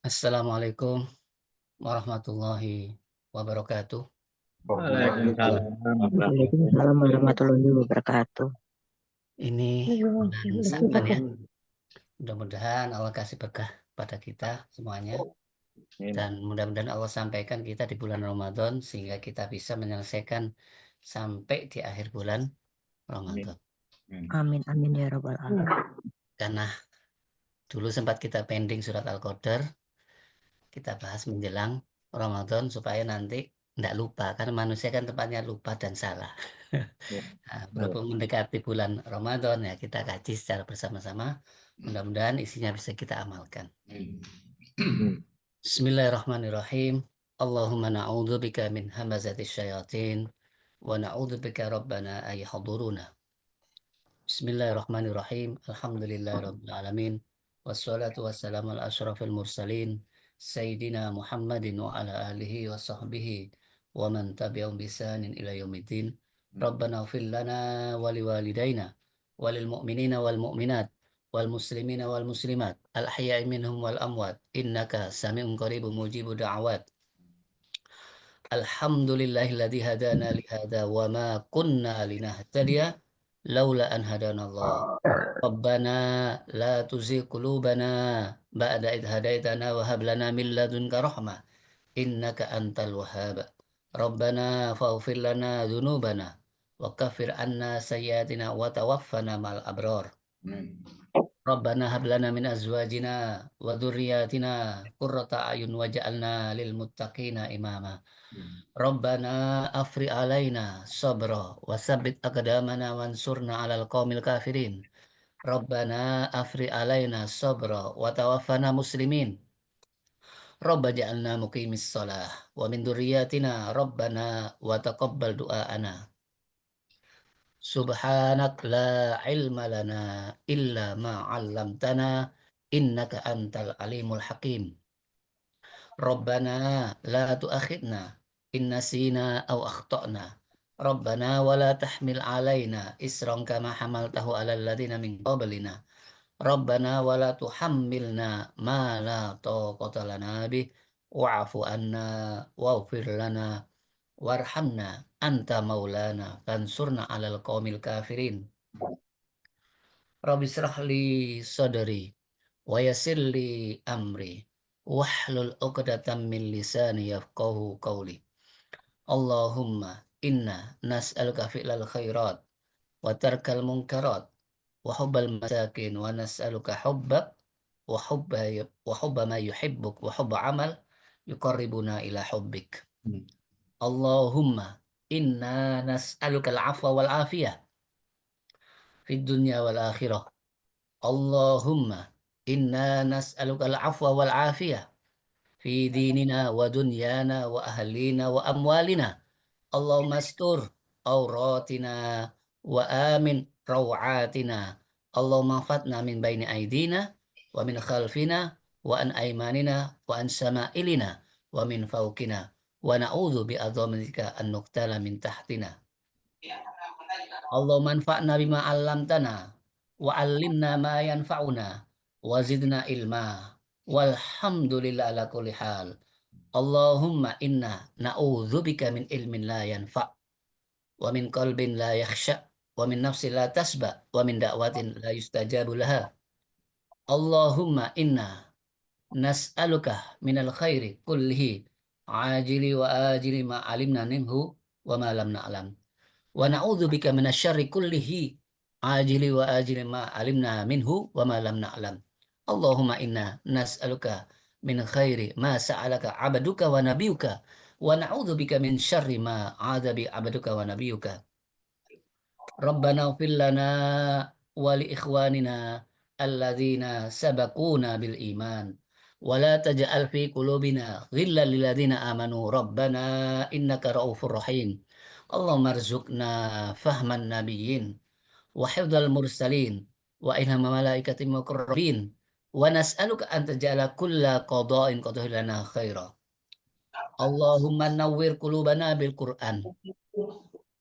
Assalamualaikum warahmatullahi wabarakatuh. Waalaikumsalam. Waalaikumsalam warahmatullahi wabarakatuh. Ini bulan Sa'ban ya. Mudah-mudahan Allah kasih berkah pada kita semuanya. Dan mudah-mudahan Allah sampaikan kita di bulan Ramadan sehingga kita bisa menyelesaikan sampai di akhir bulan Ramadan. Amin amin ya rabbal alamin. Karena dulu sempat kita pending surat Al-Qadar, kita bahas menjelang Ramadan supaya nanti tidak lupa. Karena manusia kan tempatnya lupa dan salah. Nah, berhubung mendekati bulan Ramadan ya kita kaji secara bersama-sama. Mudah-mudahan isinya bisa kita amalkan. Bismillahirrahmanirrahim. Allahumma na'udzubika min hamazatis syayatin wa na'udzubika rabbana ay haduruna. Bismillahirrahmanirrahim. Alhamdulillahirabbil alamin. Wassalatu wassalamu ala asyrafil mursalin sayyidina Muhammadin wa ala alihi wa sahbihi wa man tabi'ahum bi ihsanin ila yaumiddin. Rabbana ighfir lana wa liwalidayna wa lil mu'minina wal mu'minat wal muslimina wal muslimat al ahya'i minhum wal amwat innaka sami'un qaribun mujibud da'awat. Alhamdulillahilladzi hadana li hadza wa ma kunna linahtadiya laula an hadanallah. Rabbana la tuzigh qulubana ba'da idh hadaitana wa hab lana min ladunka rahmah innaka antal wahhab. Rabbana faghfir lana dzunubana wa kaffir anna sayyi'atina wa tawaffana ma'al abrar. Rabbana hab lana min azwajina wa dzurriyyatina qurrata a'yun waj'alna lil muttaqina imama. Rabbana afri alaina sabra wa tsabbit aqdamana wansurna 'alal qaumil kafirin. Rabbana afri alaina sabra wa tawaffana muslimin. Rabba ja'alna muqimis shalah wa min dzurriyyatina rabbana wa taqabbal du'aana. Subhanak la ilma lana illa ma 'allamtana innaka antal alimul hakim. Rabbana la tu'akhidna in nasina aw akhtana. Rabbana wa la tahmil 'alaina isran kama hamaltahu 'alal ladzina min qablina. Rabbana wa la tuhammilna ma la taqata lana bih wa'fu anna waghfir lana warhamna anta maulana fansurna 'alal qaumil kafirin. Rabbi shrah li sadri wa yassir li amri wahlul 'uqdatam min lisani yafqahu qawli. Allahumma inna nas'aluka fi'lal khairat wa tarkal munkarat wa hubbal masakin wa nas'aluka hubbak wa hubba ma yuhibbuk wa hubba amal yuqarribuna ila hubbik. Allahumma inna nas'aluka al-'afwa wal afiyah fid dunya wal akhirah. Allahumma inna nas'aluka al-'afwa wal afiyah fi dinina wa dunyana wa ahlina wa amwalina. Allahumma astur auratina wa amin rawatina. Allahumma fatna min baini aidina wa min khalfina wa an aymanina wa an sama'ilina wa min fawqina wa na'udzu bi adzamatika an nuqtala min tahtina. Allahumma anfa'na bima 'allamtana wa 'allimna ma yanfa'una wa zidna ilma walhamdulillah ala kulli hal. Allahumma inna na'udzubika min ilmin la yanfa' wa min qalbin la yakhsha wa min nafsin la tasba wa min da'watin la yustajabu laha. Allahumma inna nas'aluka minal khairi kullihi ajili wa ajili ma alimna minhu wa ma lam na'lam. Wa na'udzubika minasyarri kullihi ajili wa ajili ma alimna minhu wa ma lam na'lam. Allahumma inna nas'aluka min khairi ma sa'alaka 'abduka wa nabiyuka wa na'udzubika min syarri ma 'adzabi 'abduka wa nabiyuka. Rabbana ighfir lana wa li ikhwanina alladzina sabaquna bil iman wa la taj'al fi qulubina ghillan lil ladzina amanu rabbana innaka ra'ufur rahim. Allahumma arzuqna fahman nabiyyin wa hifdzal mursalin wa ilhama malaikatil muqarrabin wa nas'aluka an taj'ala kulla qada'in qadahu lana khaira. Allahumma nawwir qulubana bil Qur'an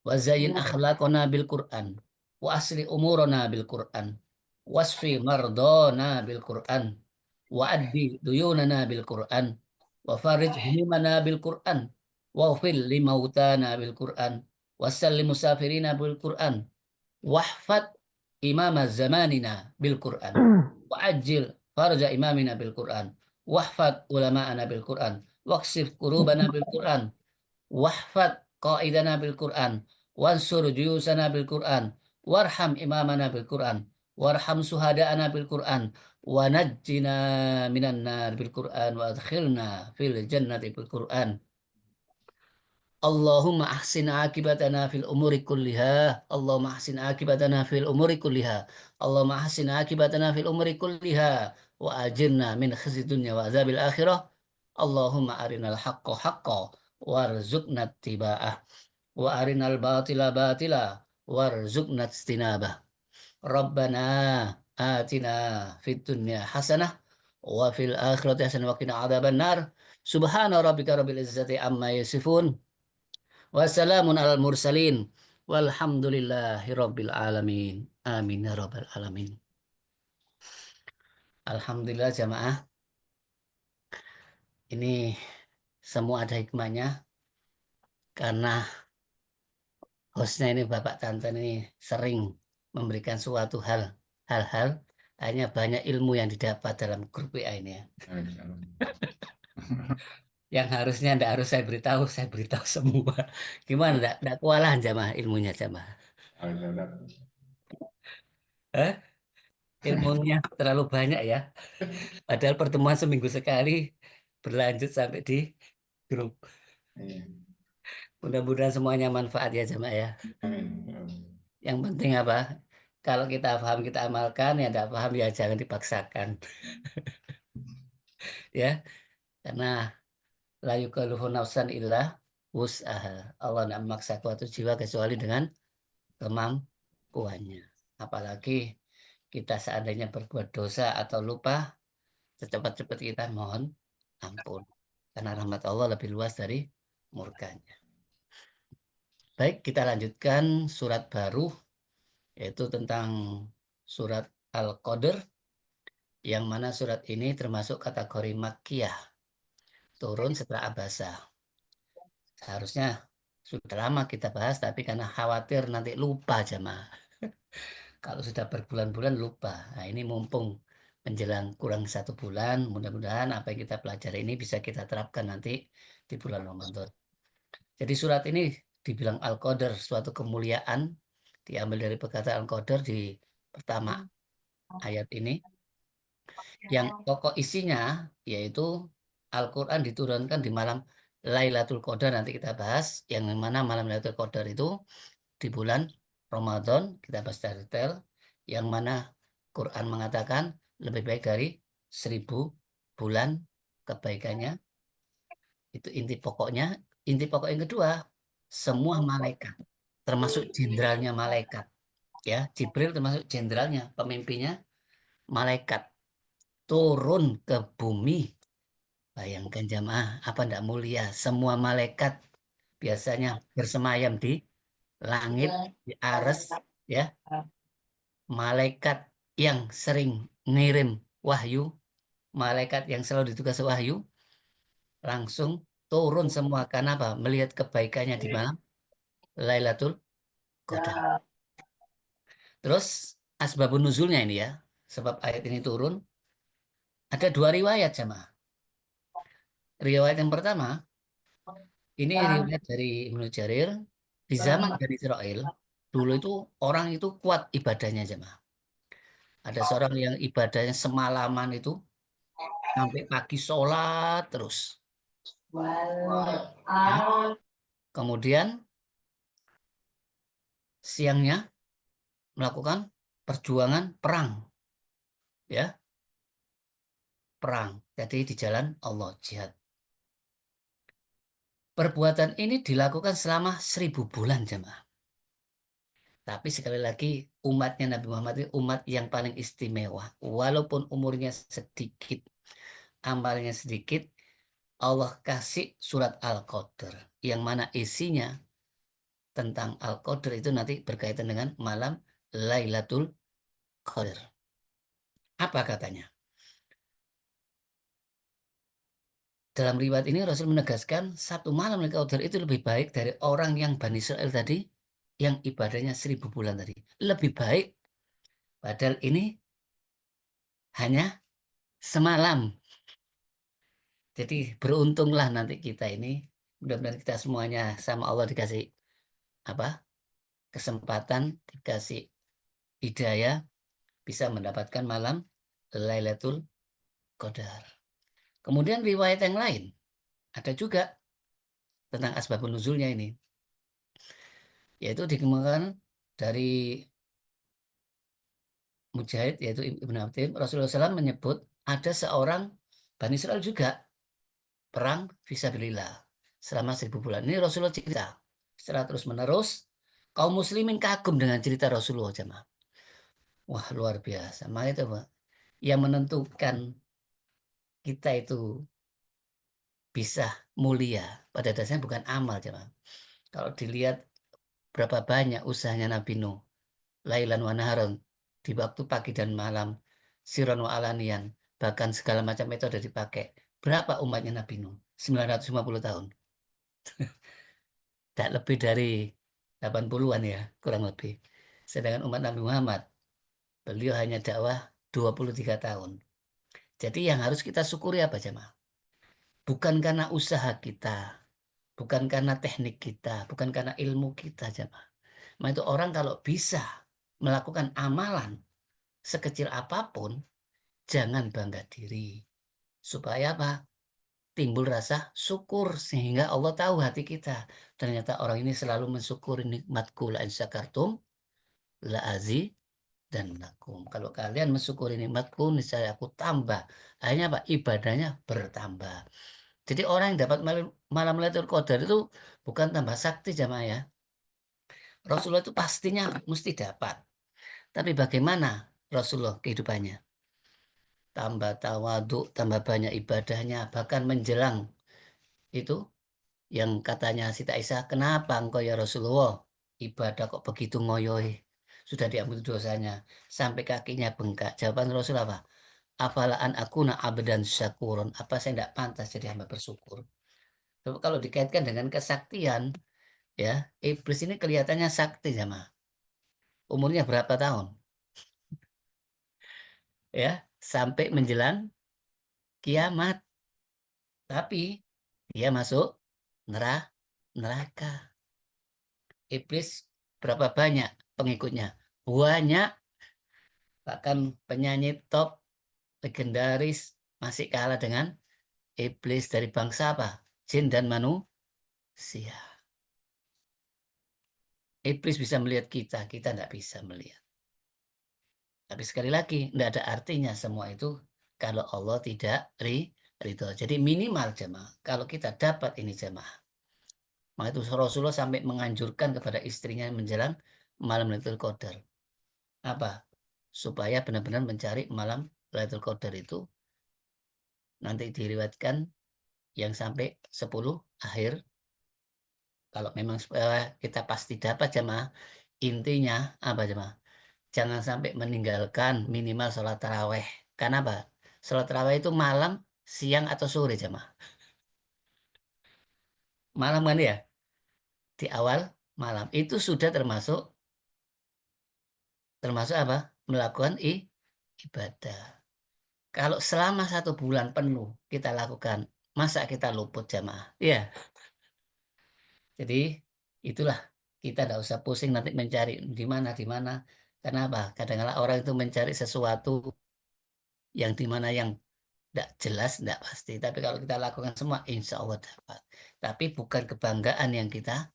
wa zayyin akhlaqana bil Qur'an, wa asli umurana bil Qur'an, wasfi mardana bil Qur'an, wa addi duyunana bil Qur'an, wa farij humumana bil Qur'an, wa fil limautana bil Qur'an, wa sallim musafirina bil Qur'an, wahfad imama zamanina bil Qur'an, wa ajil farja imamina bil Qur'an, wahfad ulama'ana bil Qur'an, waqsif kurubana bil Qur'an, wahfad qaidana bil Qur'an, wansur juyusana bil Qur'an, warham imamana bil Qur'an, warham suhada'ana bil Qur'an, wa najjina minan nar bil Qur'an, wa adkhilna fil jannati bil Qur'an. Allahumma ahsin akibatana fil umuri kulliha. Allahumma ahsin akibatana fil umuri kulliha. Allahumma ahsin akibatana fil umuri kulliha. Wa ajirna min khizyi dunya wa azabil akhirah. Allahumma arinal haqqa haqqa warzuqna ittiba'ah. Wa arinal batila batila warzuqna istinabah. Rabbana atina fid dunya hasanah wa fil akhirati hasanah wa qina adzaban nar. Subhana rabbika rabbil izzati amma yasifun. Wassalamun alal mursalin. Walhamdulillahi rabbil alamin. Amin ya rabbal alamin. Alhamdulillah jamaah. Ini semua ada hikmahnya. Karena hostnya ini Bapak Tanten ini sering memberikan suatu hal-hal. Hanya banyak ilmu yang didapat dalam grup WA ini ya. Yang harusnya tidak harus saya beritahu semua. Gimana? Tidak kewalahan jamaah ilmunya jamaah. Ilmunya terlalu banyak ya. Padahal pertemuan seminggu sekali berlanjut sampai di grup. Mudah-mudahan semuanya manfaat ya jamaah ya. Yang penting apa? Kalau kita paham kita amalkan, ya tidak paham ya jangan dipaksakan. Ya, karena la yukallifu nafsan illa wus'aha. Allah tidak memaksa suatu jiwa kecuali dengan kemampuannya. Apalagi kita seandainya berbuat dosa atau lupa, secepat-cepat kita mohon ampun. Karena rahmat Allah lebih luas dari murkanya. Baik, kita lanjutkan surat baru, yaitu tentang surat Al-Qadr, yang mana surat ini termasuk kategori Makkiyah, turun setelah Abasa. Seharusnya sudah lama kita bahas, tapi karena khawatir nanti lupa jamaah. Kalau sudah berbulan-bulan lupa. Nah, ini mumpung menjelang kurang 1 bulan, mudah-mudahan apa yang kita pelajari ini bisa kita terapkan nanti di bulan Ramadan. Jadi surat ini dibilang Al-Qadr, suatu kemuliaan, diambil dari perkataan Al-Qadr di pertama ayat ini. Yang pokok isinya yaitu Al-Quran diturunkan di malam Lailatul Qadar, nanti kita bahas yang mana malam Lailatul Qadar itu di bulan Ramadan, kita bahas secara detail, yang mana Quran mengatakan lebih baik dari 1000 bulan kebaikannya. Itu inti pokoknya. Inti pokok yang kedua, semua malaikat, termasuk jenderalnya malaikat, ya Jibril termasuk jenderalnya, pemimpinnya malaikat, turun ke bumi. Bayangkan jamaah, apa enggak mulia? Semua malaikat biasanya bersemayam di langit, di aras, ya. Malaikat yang sering ngirim wahyu, malaikat yang selalu ditugas wahyu, langsung turun semua. Karena apa? Melihat kebaikannya di malam Lailatul Qadar. Terus asbabun nuzulnya ini ya, sebab ayat ini turun, ada 2 riwayat jamaah. Riwayat yang pertama, ini riwayat dari Ibnu Jarir, di zaman Bani Israel, dulu itu orang itu kuat ibadahnya jemaah. Ada seorang yang ibadahnya semalaman itu, sampai pagi sholat terus. Ya. Kemudian siangnya melakukan perjuangan perang. Ya, perang. Jadi di jalan Allah, jihad. Perbuatan ini dilakukan selama 1000 bulan jemaah. Tapi sekali lagi umatnya Nabi Muhammad itu umat yang paling istimewa. Walaupun umurnya sedikit, amalnya sedikit, Allah kasih surat Al-Qadr yang mana isinya tentang Al-Qadar itu nanti berkaitan dengan malam Lailatul Qadar. Apa katanya? Dalam riwayat ini Rasul menegaskan satu malam Lailatul Qadar itu lebih baik dari orang yang Bani Israel tadi yang ibadahnya 1000 bulan tadi. Lebih baik, padahal ini hanya semalam. Jadi beruntunglah nanti kita ini, mudah-mudahan kita semuanya sama Allah dikasih apa? Kesempatan, dikasih hidayah, bisa mendapatkan malam Lailatul Qadar. Kemudian riwayat yang lain ada juga tentang asbabun nuzulnya ini, yaitu dikemukakan dari Mujahid, yaitu Ibnu Atim. Rasulullah SAW menyebut ada seorang Bani Israel juga perang fisabilillah selama 1000 bulan. Ini Rasulullah cerita secara terus menerus. Kaum muslimin kagum dengan cerita Rasulullah jemaah. Wah, luar biasa. Maka itu Pak, yang menentukan kita itu bisa mulia pada dasarnya bukan amal jemaah. Kalau dilihat berapa banyak usahanya Nabi Nuh, lailan wa naharon, di waktu pagi dan malam, siron wa alanian, bahkan segala macam metode dipakai. Berapa umatnya Nabi Nuh? 950 tahun. Tak lebih dari 80-an ya, kurang lebih. Sedangkan umat Nabi Muhammad, beliau hanya dakwah 23 tahun. Jadi yang harus kita syukuri apa jemaah? Bukan karena usaha kita, bukan karena teknik kita, bukan karena ilmu kita jemaah. Nah, itu orang kalau bisa melakukan amalan sekecil apapun, jangan bangga diri. Supaya apa? Timbul rasa syukur sehingga Allah tahu hati kita. Ternyata orang ini selalu mensyukuri nikmatku la in syakartum la azi dan lakum. Kalau kalian mensyukuri nikmatku, niscaya aku tambah. Akhirnya apa? Ibadahnya bertambah. Jadi orang yang dapat malam Lailatul Qadar itu bukan tambah sakti jamaah ya. Rasulullah itu pastinya mesti dapat. Tapi bagaimana Rasulullah kehidupannya? Tambah tawadhu, tambah banyak ibadahnya, bahkan menjelang itu yang katanya Siti Aisyah, kenapa engkau ya Rasulullah ibadah kok begitu ngoyoy? Sudah diampuni dosanya sampai kakinya bengkak. Jawaban Rasul apa? Afalaan akuna abdan syakurun. Apa saya tidak pantas jadi hamba bersyukur? Kalau dikaitkan dengan kesaktian, ya iblis ini kelihatannya sakti sama. Umurnya berapa tahun? Ya, sampai menjelang kiamat. Tapi dia masuk neraka. Iblis berapa banyak pengikutnya? Banyak. Bahkan penyanyi top legendaris masih kalah dengan iblis dari bangsa apa? Jin dan manusia. Iblis bisa melihat kita, kita tidak bisa melihat. Tapi sekali lagi, tidak ada artinya semua itu kalau Allah tidak ridho. Jadi minimal jemaah, kalau kita dapat ini jemaah. Maka itu Rasulullah sampai menganjurkan kepada istrinya menjelang malam Lailatul Qadar. Apa? Supaya benar-benar mencari malam Lailatul Qadar itu nanti diriwayatkan yang sampai 10 akhir. Kalau memang kita pasti dapat jemaah, intinya apa jemaah? Jangan sampai meninggalkan minimal sholat taraweh. Karena apa? Sholat taraweh itu malam, siang atau sore jemaah. Malam kan ya? Di awal malam itu sudah termasuk apa? Melakukan ibadah. Kalau selama 1 bulan penuh kita lakukan, masa kita luput jemaah? Ya, jadi itulah kita tidak usah pusing nanti mencari di mana. Karena apa? Kadang-kadang orang itu mencari sesuatu yang di mana yang tidak jelas, tidak pasti. Tapi kalau kita lakukan semua, insya Allah dapat. Tapi bukan kebanggaan yang kita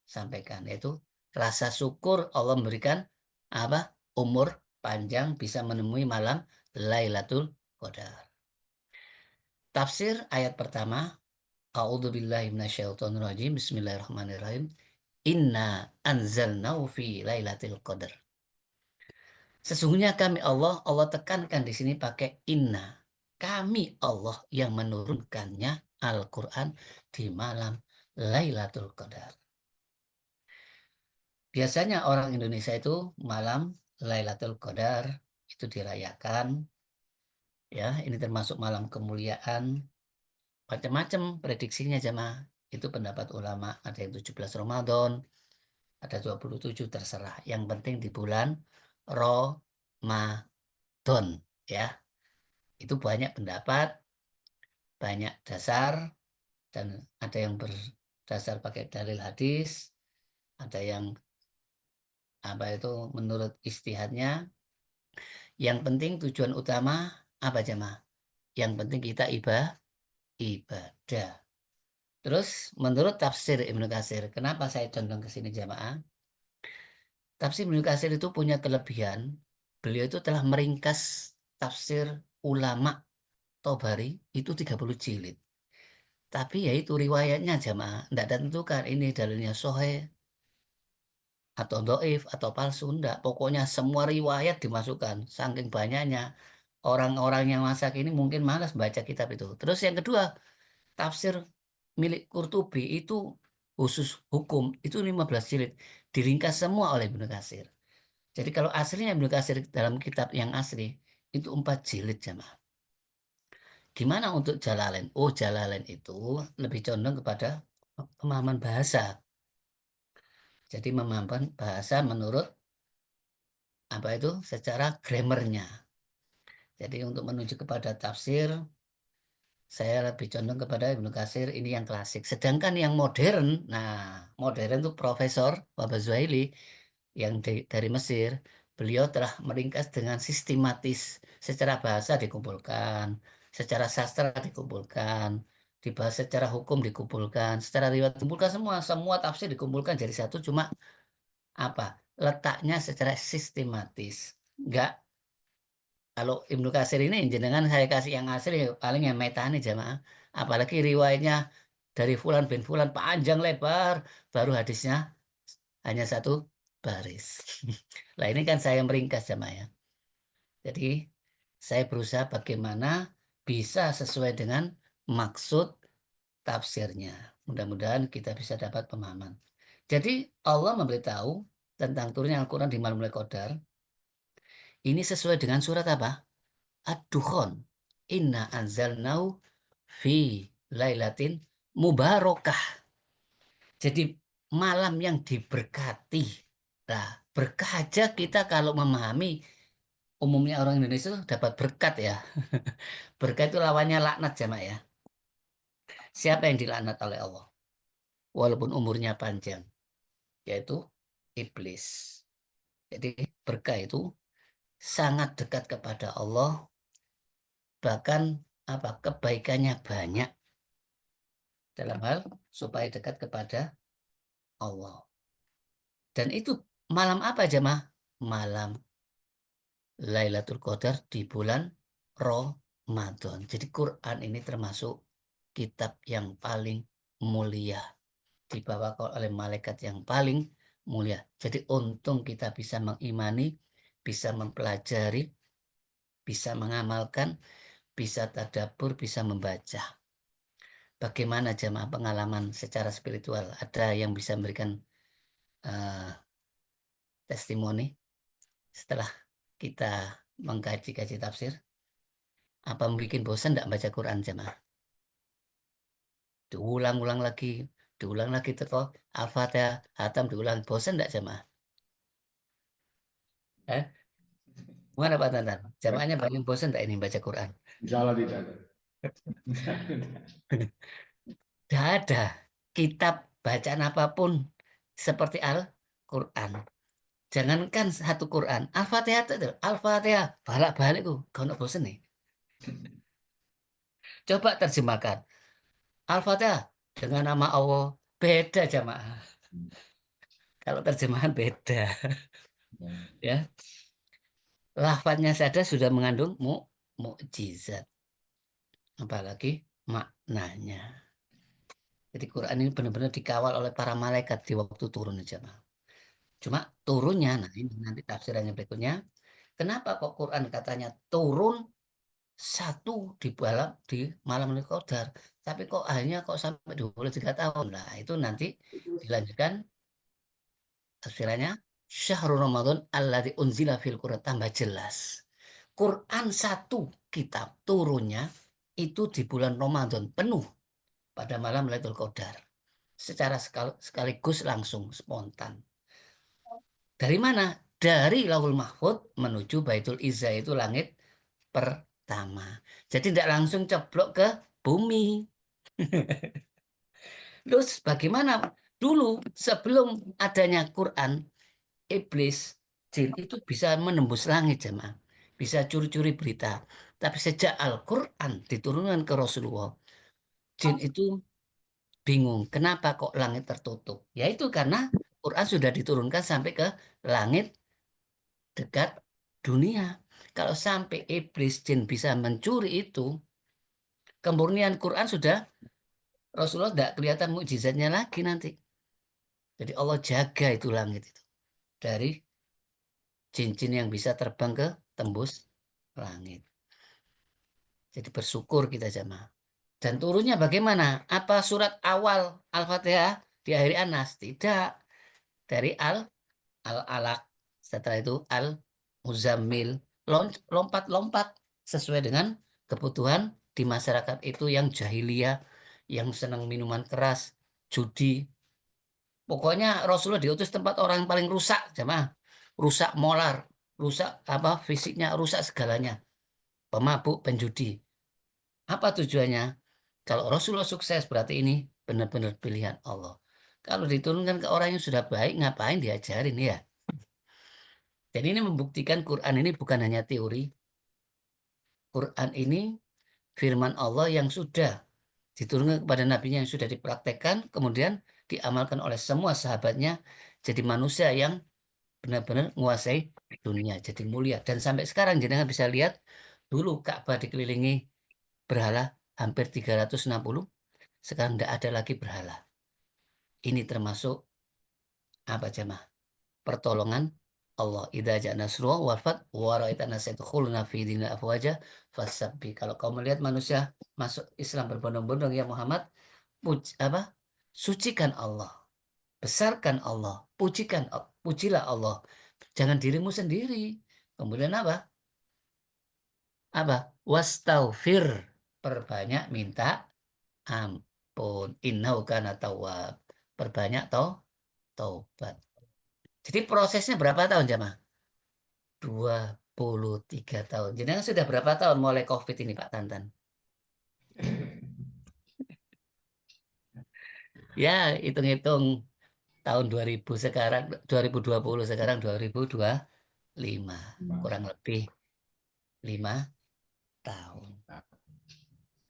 sampaikan, yaitu rasa syukur Allah memberikan apa? Umur panjang bisa menemui malam Lailatul Qadar. Tafsir ayat pertama, A'udzubillahi minasyaitonirrajim. Bismillahirrahmanirrahim. Inna anzalnahu fi Lailatul Qadar. Sesungguhnya kami Allah tekankan di sini pakai inna. Kami Allah yang menurunkannya Al-Quran di malam Lailatul Qadar. biasanya orang Indonesia itu malam Lailatul Qadar itu dirayakan, ya. Ini termasuk malam kemuliaan, macam-macam prediksinya jemaah. Itu pendapat ulama, ada yang 17 Ramadan, ada 27, terserah. Yang penting di bulan Ramadan, ya. Itu banyak pendapat, banyak dasar, dan ada yang berdasar pakai dalil hadis, ada yang apa itu menurut istihadnya. Yang penting tujuan utama apa jemaah? Yang penting kita ibadah. Terus menurut tafsir Ibnu Katsir, kenapa saya condong ke sini jemaah? Tafsir Ibnu Katsir itu punya kelebihan. Beliau itu telah meringkas tafsir ulama Tobari itu 30 jilid. Tapi ya itu riwayatnya jamaah. Tidak tentukan ini dalilnya sahih atau doif atau palsu. Enggak. Pokoknya semua riwayat dimasukkan. Saking banyaknya. Orang-orang yang masak ini mungkin malas baca kitab itu. Terus yang kedua, tafsir milik Qurtubi itu khusus hukum. Itu 15 jilid. Diringkas semua oleh Ibnu Katsir. Jadi kalau aslinya Ibnu Katsir dalam kitab yang asli, itu 4 jilid jamaah. Gimana untuk Jalalain? Oh, Jalalain itu lebih condong kepada pemahaman bahasa. Jadi memahami bahasa menurut apa itu secara grammarnya. Jadi untuk menuju kepada tafsir, saya lebih condong kepada Ibnu Katsir ini yang klasik. Sedangkan yang modern, nah modern itu Profesor Wahbah Zuhaili yang dari Mesir, beliau telah meringkas dengan sistematis. Secara bahasa dikumpulkan, secara sastra dikumpulkan, dibahas secara hukum dikumpulkan, secara riwayat dikumpulkan, semua tafsir dikumpulkan jadi satu, cuma apa letaknya secara sistematis. Enggak, kalau Ibnu Katsir ini jenengan saya kasih yang asli paling yang metane jamaah. Apalagi riwayatnya dari Fulan bin Fulan panjang lebar, baru hadisnya hanya satu baris. Lah ini kan saya meringkas jamaah ya. Jadi saya berusaha bagaimana bisa sesuai dengan maksud tafsirnya. Mudah-mudahan kita bisa dapat pemahaman. Jadi Allah memberitahu tentang turunnya Al-Quran di malam Lailatul Qadar. Ini sesuai dengan surat apa? Ad-Dukhan. Inna anzalnahu fi lailatin mubarakah. Jadi malam yang diberkati. Nah, berkah aja kita kalau memahami, umumnya orang Indonesia tuh dapat berkat ya. Berkat itu lawannya laknat jamaah ya. Siapa yang dilaknat oleh Allah? Walaupun umurnya panjang, yaitu iblis. Jadi berkah itu sangat dekat kepada Allah, bahkan apa kebaikannya banyak dalam hal supaya dekat kepada Allah. Dan itu malam apa jemaah? Malam Lailatul Qadar di bulan Ramadan. Jadi Quran ini termasuk kitab yang paling mulia, dibawa oleh malaikat yang paling mulia. Jadi untung kita bisa mengimani, bisa mempelajari, bisa mengamalkan, bisa tadabbur, bisa membaca. Bagaimana jemaah pengalaman secara spiritual? Ada yang bisa memberikan uh, testimoni setelah kita mengkaji-kaji tafsir? Apa bikin bosan tidak baca Quran jemaah? Diulang-ulang lagi, diulang lagi terus Al-Fatihah, Hatam diulang, bosan tidak jemaah? Eh? Gimana Pak Tantan? Jamaahnya paling bosan tidak ini baca Quran? Insya Allah tidak. Tidak ada kitab bacaan apapun seperti Al-Quran. Jangankan satu Quran, Al-Fatihah itu, Al-Fatihah, balik-balik kau nak bosan nih. Coba terjemahkan. Al-Fatihah dengan nama Allah, beda jamaah. Kalau terjemahan beda. Ya. Lafadznya saja sudah mengandung mukjizat. Apalagi maknanya. Jadi Quran ini benar-benar dikawal oleh para malaikat di waktu turun jamaah. Cuma turunnya, nah ini nanti tafsirannya berikutnya. Kenapa kok Quran katanya turun satu di malam Lailatul Qadar, tapi kok akhirnya kok sampai 23 tahun? Nah itu nanti dilanjutkan Tafsirannya Syahrul Ramadan alladzi unzila fil Qur'an, tambah jelas. Quran satu kitab turunnya itu di bulan Ramadan penuh pada malam Lailatul Qadar. Secara sekaligus langsung spontan. Dari mana? Dari Lauhul Mahfud menuju Baitul Izzah, itu langit pertama. Jadi tidak langsung ceblok ke bumi. Terus bagaimana? Dulu sebelum adanya Quran, iblis, jin itu bisa menembus langit, jemaah. Bisa curi-curi berita. Tapi sejak Al-Quran diturunkan ke Rasulullah, jin itu bingung. Kenapa kok langit tertutup? Yaitu karena Quran sudah diturunkan sampai ke langit dekat dunia. Kalau sampai iblis jin bisa mencuri itu, kemurnian Quran sudah, Rasulullah tidak kelihatan mukjizatnya lagi nanti. Jadi Allah jaga itu langit itu dari jin-jin yang bisa terbang ke tembus langit. Jadi bersyukur kita jamaah. Dan turunnya bagaimana? Apa surat awal Al-Fatihah diakhiri Anas? Tidak. Dari Al-Alaq. Setelah itu Al-Muzammil. Lompat-lompat sesuai dengan kebutuhan di masyarakat itu yang jahiliyah, yang senang minuman keras, judi. Pokoknya Rasulullah diutus tempat orang yang paling rusak, jamaah. Rusak molar, rusak apa fisiknya, rusak segalanya. Pemabuk, penjudi. Apa tujuannya? Kalau Rasulullah sukses berarti ini benar-benar pilihan Allah. Kalau diturunkan ke orang yang sudah baik, ngapain diajarin ya? Jadi ini membuktikan Quran ini bukan hanya teori. Quran ini firman Allah yang sudah diturunkan kepada nabinya, yang sudah dipraktekkan, kemudian diamalkan oleh semua sahabatnya, jadi manusia yang benar-benar menguasai dunia, jadi mulia. Dan sampai sekarang jenengan bisa lihat, dulu Ka'bah dikelilingi berhala hampir 360, sekarang tidak ada lagi berhala. Ini termasuk apa jemaah? Pertolongan Allah. Idza ja'a nasrullah wal fath wa ra'aitan nasa yadkhuluna fi dinil afwaja fasabbih. Kalau kau melihat manusia masuk Islam berbondong-bondong ya Muhammad, apa? Sucikan Allah, besarkan Allah, pujilah Allah. Jangan dirimu sendiri. Kemudian apa? Apa? Wastaghfir. Perbanyak minta ampun. Innahu kana tawwab. Perbanyak taubat. Jadi prosesnya berapa tahun, Jamaah? 23 tahun. Jadi sudah berapa tahun mulai COVID ini, Pak Tantan? Ya, hitung-hitung tahun 2000 sekarang, 2020 sekarang 2025. Kurang lebih 5 tahun.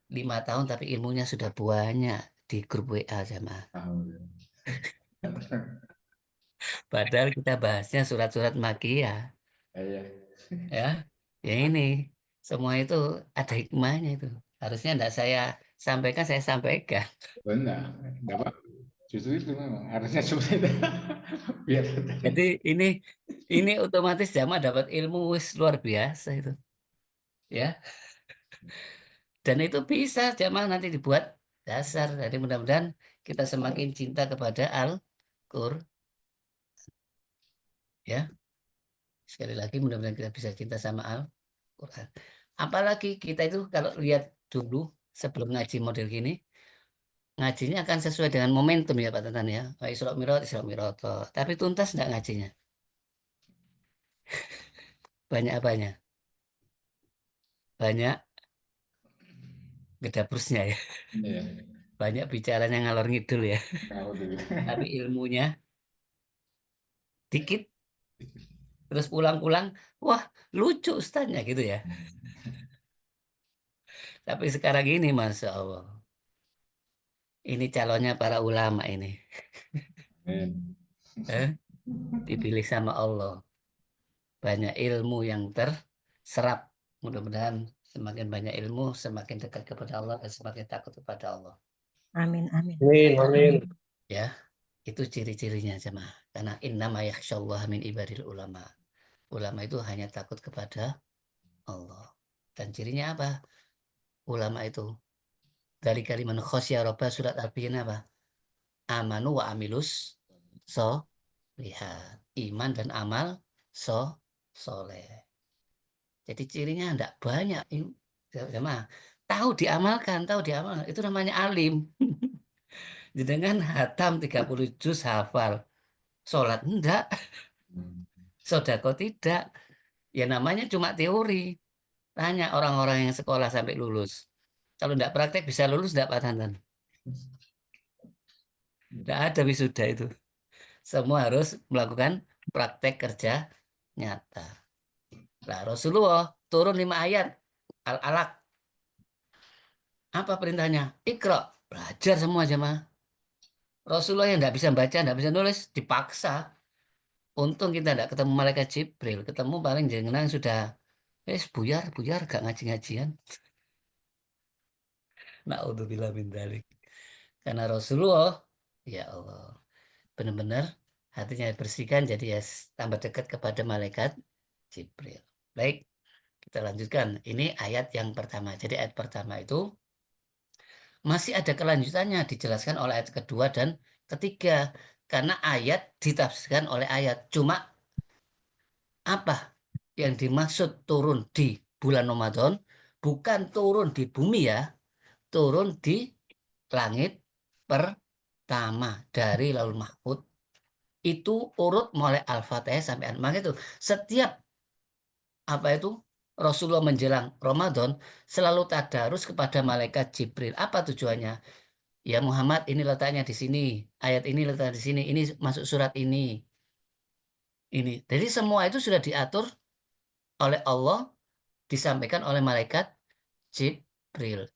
5 tahun tapi ilmunya sudah banyak di grup WA, Jamaah. Padahal kita bahasnya surat-surat Makiyah. Ya, ya ini semua itu ada hikmahnya itu. Harusnya enggak saya sampaikan, saya sampaikan. Benar, dapat. Justru itu memang harusnya seperti itu. Biar Jadi ini otomatis jamaah dapat ilmu luar biasa itu. Ya. Dan itu bisa jamaah nanti dibuat dasar. Jadi mudah-mudahan kita semakin cinta kepada Al-Qur'an. Ya. Sekali lagi mudah-mudahan kita bisa cinta sama Al-Quran. Apalagi kita itu kalau lihat dulu sebelum ngaji model gini, ngajinya akan sesuai dengan momentum ya Pak Tantan ya. Isra Mi'raj, Isra Mi'raj. Tapi tuntas enggak ngajinya? Banyak apanya? Banyak gedabrusnya ya. Iya, Banyak bicaranya ngalor ngidul ya. tahu dulu. Tapi ilmunya dikit. Terus pulang-pulang, wah lucu ustaznya gitu ya. Tapi sekarang ini Masya Allah. Ini calonnya para ulama ini. Eh, dipilih sama Allah. Banyak ilmu yang terserap. Mudah-mudahan semakin banyak ilmu, semakin dekat kepada Allah dan semakin takut kepada Allah. Amin, amin. Amin, amin. Ya, itu ciri-cirinya jemaah. Karena innama yakhsyallah min ibadil ulama. Ulama itu hanya takut kepada Allah. Dan cirinya apa? Ulama itu dari kalimat khosya robba surat Al-Baqarah apa? Amanu wa amilus so lihat. Iman dan amal soleh. Jadi cirinya enggak banyak. Jemaah. Tahu diamalkan, itu namanya alim. Dengan hatam 30 juz hafal. Sholat enggak, sodako tidak. Ya namanya cuma teori. Tanya orang-orang yang sekolah sampai lulus. Kalau enggak praktek bisa lulus enggak Pak Tantan? Enggak ada wisuda itu. Semua harus melakukan praktek kerja nyata. Nah, Rasulullah turun 5 ayat. Al-Alaq. Apa perintahnya? Iqra. Belajar semua jemaah. Rasulullah yang enggak bisa baca, enggak bisa nulis, dipaksa. Untung kita enggak ketemu malaikat Jibril. Ketemu paling jenengan sudah buyar, gak ngaji-ngajian. Na'udzubillah min dzalik. Karena Rasulullah, ya Allah, benar-benar hatinya bersihkan jadi ya tambah dekat kepada malaikat Jibril. Baik, kita lanjutkan. Ini ayat yang pertama. Jadi ayat pertama itu masih ada kelanjutannya dijelaskan oleh ayat kedua dan ketiga. Karena ayat ditafsirkan oleh ayat. Cuma apa yang dimaksud turun di bulan Ramadan bukan turun di bumi ya, turun di langit pertama dari Laul Mahfud. Itu urut mulai Al-Fatihah sampai Maka itu setiap apa itu Rasulullah menjelang Ramadan selalu tadarus kepada malaikat Jibril. Apa tujuannya? Ya Muhammad, ini letaknya di sini, ayat ini letaknya di sini, ini masuk surat ini. Ini. Jadi semua itu sudah diatur oleh Allah, disampaikan oleh malaikat Jibril.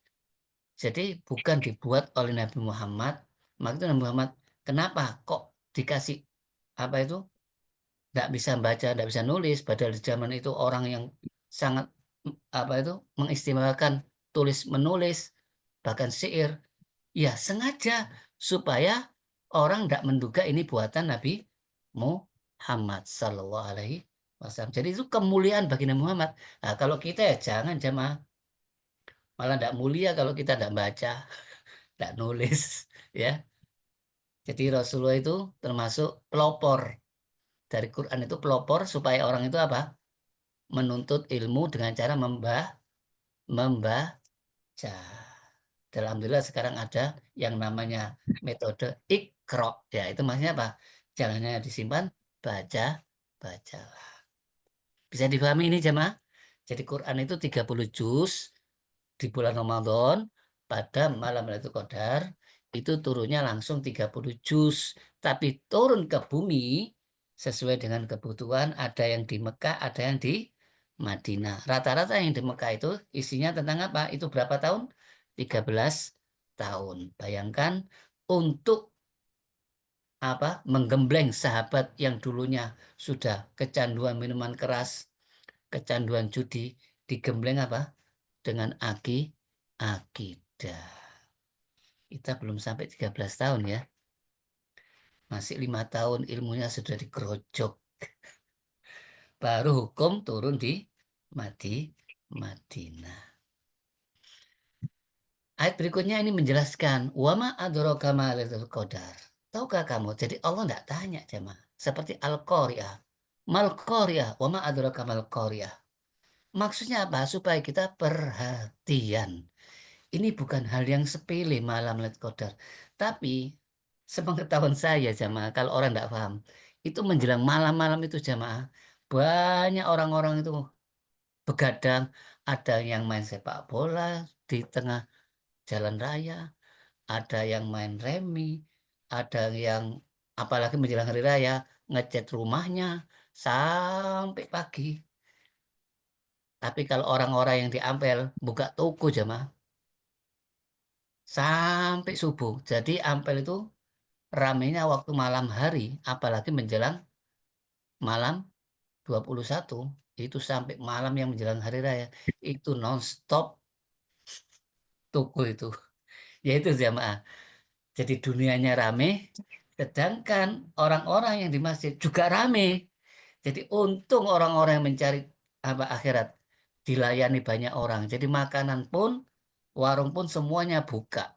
Jadi bukan dibuat oleh Nabi Muhammad. Maka itu Nabi Muhammad, kenapa kok dikasih apa itu? Tidak bisa baca, tidak bisa nulis. Padahal di zaman itu orang yang sangat apa itu mengistimewakan tulis menulis, bahkan syair. Ya sengaja supaya orang tidak menduga ini buatan Nabi Muhammad Sallallahu Alaihi Wasallam. Jadi itu kemuliaan bagi Nabi Muhammad. Nah, kalau kita ya jangan jamaah, malah tidak mulia kalau kita tidak baca, tidak nulis, ya. Jadi Rasulullah itu termasuk pelopor dari Quran itu pelopor supaya orang itu apa? Menuntut ilmu dengan cara membaca. Alhamdulillah sekarang ada yang namanya metode Iqra. Ya, itu maksudnya apa? Jangannya disimpan, bacalah. Bisa dipahami ini jemaah? Jadi Quran itu 30 juz di bulan Ramadan pada malam Lailatul Qadar itu turunnya langsung 30 juz. Tapi turun ke bumi sesuai dengan kebutuhan ada yang di Mekah, ada yang di Madinah. Rata-rata yang di Mekah itu isinya tentang apa? Itu berapa tahun? 13 tahun. Bayangkan untuk apa? Menggembleng sahabat yang dulunya sudah kecanduan minuman keras, kecanduan judi, digembleng apa? Dengan akidah. Kita belum sampai 13 tahun ya. Masih 5 tahun ilmunya sudah digerojok. Baru hukum turun di Madinah. Ayat berikutnya ini menjelaskan wama adraka ma lailatul qadar. Tahukah kamu? Jadi Allah tidak tanya jemaah. Seperti Al-Qari'ah. Mal Qari'ah, wama adraka mal Qari'ah. Maksudnya apa? Supaya kita perhatian. Ini bukan hal yang sepele malam Lailatul Qadar. Tapi sepengetahuan saya jamaah, kalau orang tidak paham, itu menjelang malam-malam itu jamaah, banyak orang-orang itu begadang, ada yang main sepak bola di tengah jalan raya, ada yang main remi, ada yang apalagi menjelang hari raya ngecat rumahnya sampai pagi. Tapi kalau orang-orang yang di Ampel buka toko jamaah sampai subuh. Jadi Ampel itu ramainya waktu malam hari, apalagi menjelang malam 21 itu sampai malam yang menjelang hari raya itu nonstop toko itu. Ya itu jamaah. Jadi dunianya rame, sedangkan orang-orang yang di masjid juga rame. Jadi untung orang-orang yang mencari apa akhirat dilayani banyak orang. Jadi makanan pun, warung pun semuanya buka.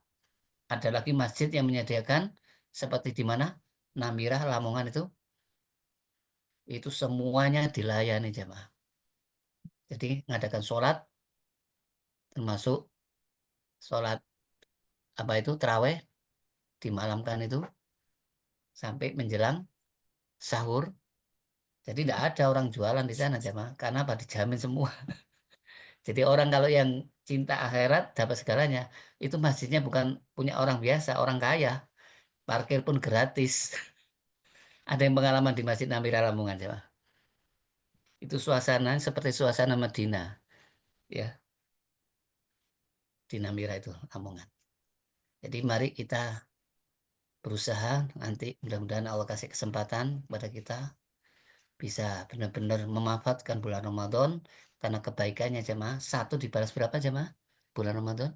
Ada lagi masjid yang menyediakan seperti di mana Namirah Lamongan itu itu semuanya dilayani jamaah. Jadi ngadakan sholat, termasuk sholat apa itu terawih, dimalamkan itu sampai menjelang sahur. Jadi tidak ada orang jualan di sana jamaah, karena apa? Dijamin semua. Jadi orang kalau yang cinta akhirat dapat segalanya, itu masjidnya bukan punya orang biasa, orang kaya. Parkir pun gratis. Ada yang pengalaman di Masjid Namira Lamongan jamaah. Itu suasana seperti suasana Madinah, ya, di Namira itu Lamongan. Jadi mari kita berusaha, nanti mudah-mudahan Allah kasih kesempatan kepada kita bisa benar-benar memanfaatkan bulan Ramadan, karena kebaikannya jemaah satu dibalas berapa jemaah bulan Ramadan,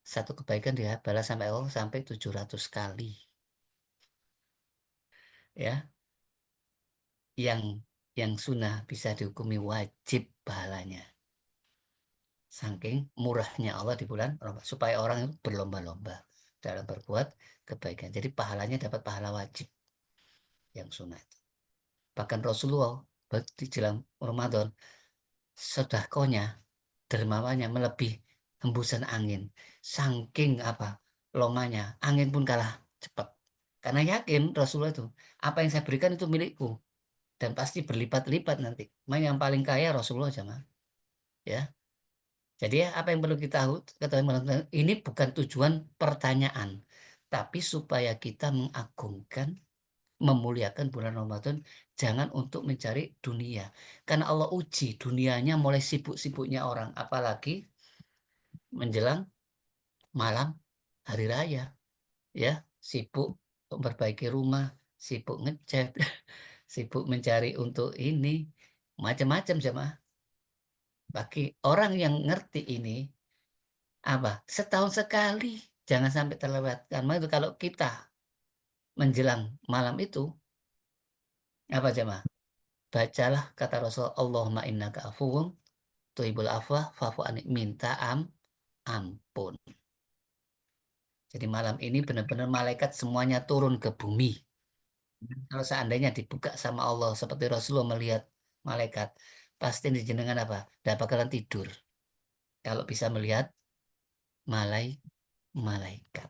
satu kebaikan dia balas sampai Allah sampai 700 kali, ya, yang sunnah bisa dihukumi wajib pahalanya, saking murahnya Allah di bulan Ramadan, supaya orang itu berlomba-lomba dalam berbuat kebaikan. Jadi pahalanya dapat pahala wajib yang sunnah itu. Bahkan Rasulullah di jelang Ramadan, sedekahnya, dermawannya melebihi hembusan angin. Saking apa? Longanya, angin pun kalah cepat. Karena yakin Rasulullah itu, apa yang saya berikan itu milikku dan pasti berlipat-lipat nanti. Main yang paling kaya Rasulullah jemaah. Ya. Jadi apa yang perlu kita ketahui, ini bukan tujuan pertanyaan, tapi supaya kita mengagungkan, memuliakan bulan Ramadan, jangan untuk mencari dunia. Karena Allah uji dunianya mulai sibuk-sibuknya orang, apalagi menjelang malam hari raya, ya, sibuk memperbaiki rumah, sibuk ngecat, sibuk mencari untuk ini, macam-macam jemaah. Bagi orang yang ngerti ini, apa, setahun sekali jangan sampai terlewatkan. Maka itu kalau kita menjelang malam itu, apa jemaah, bacalah kata Rasul, Allahumma innaka afuwun tuhibbul afwa fa'fu anni, minta ampun. Jadi malam ini benar-benar malaikat semuanya turun ke bumi. Kalau seandainya dibuka sama Allah seperti Rasulullah melihat malaikat, pasti dijenengan apa? Tidak bakalan tidur. Kalau bisa melihat malaikat,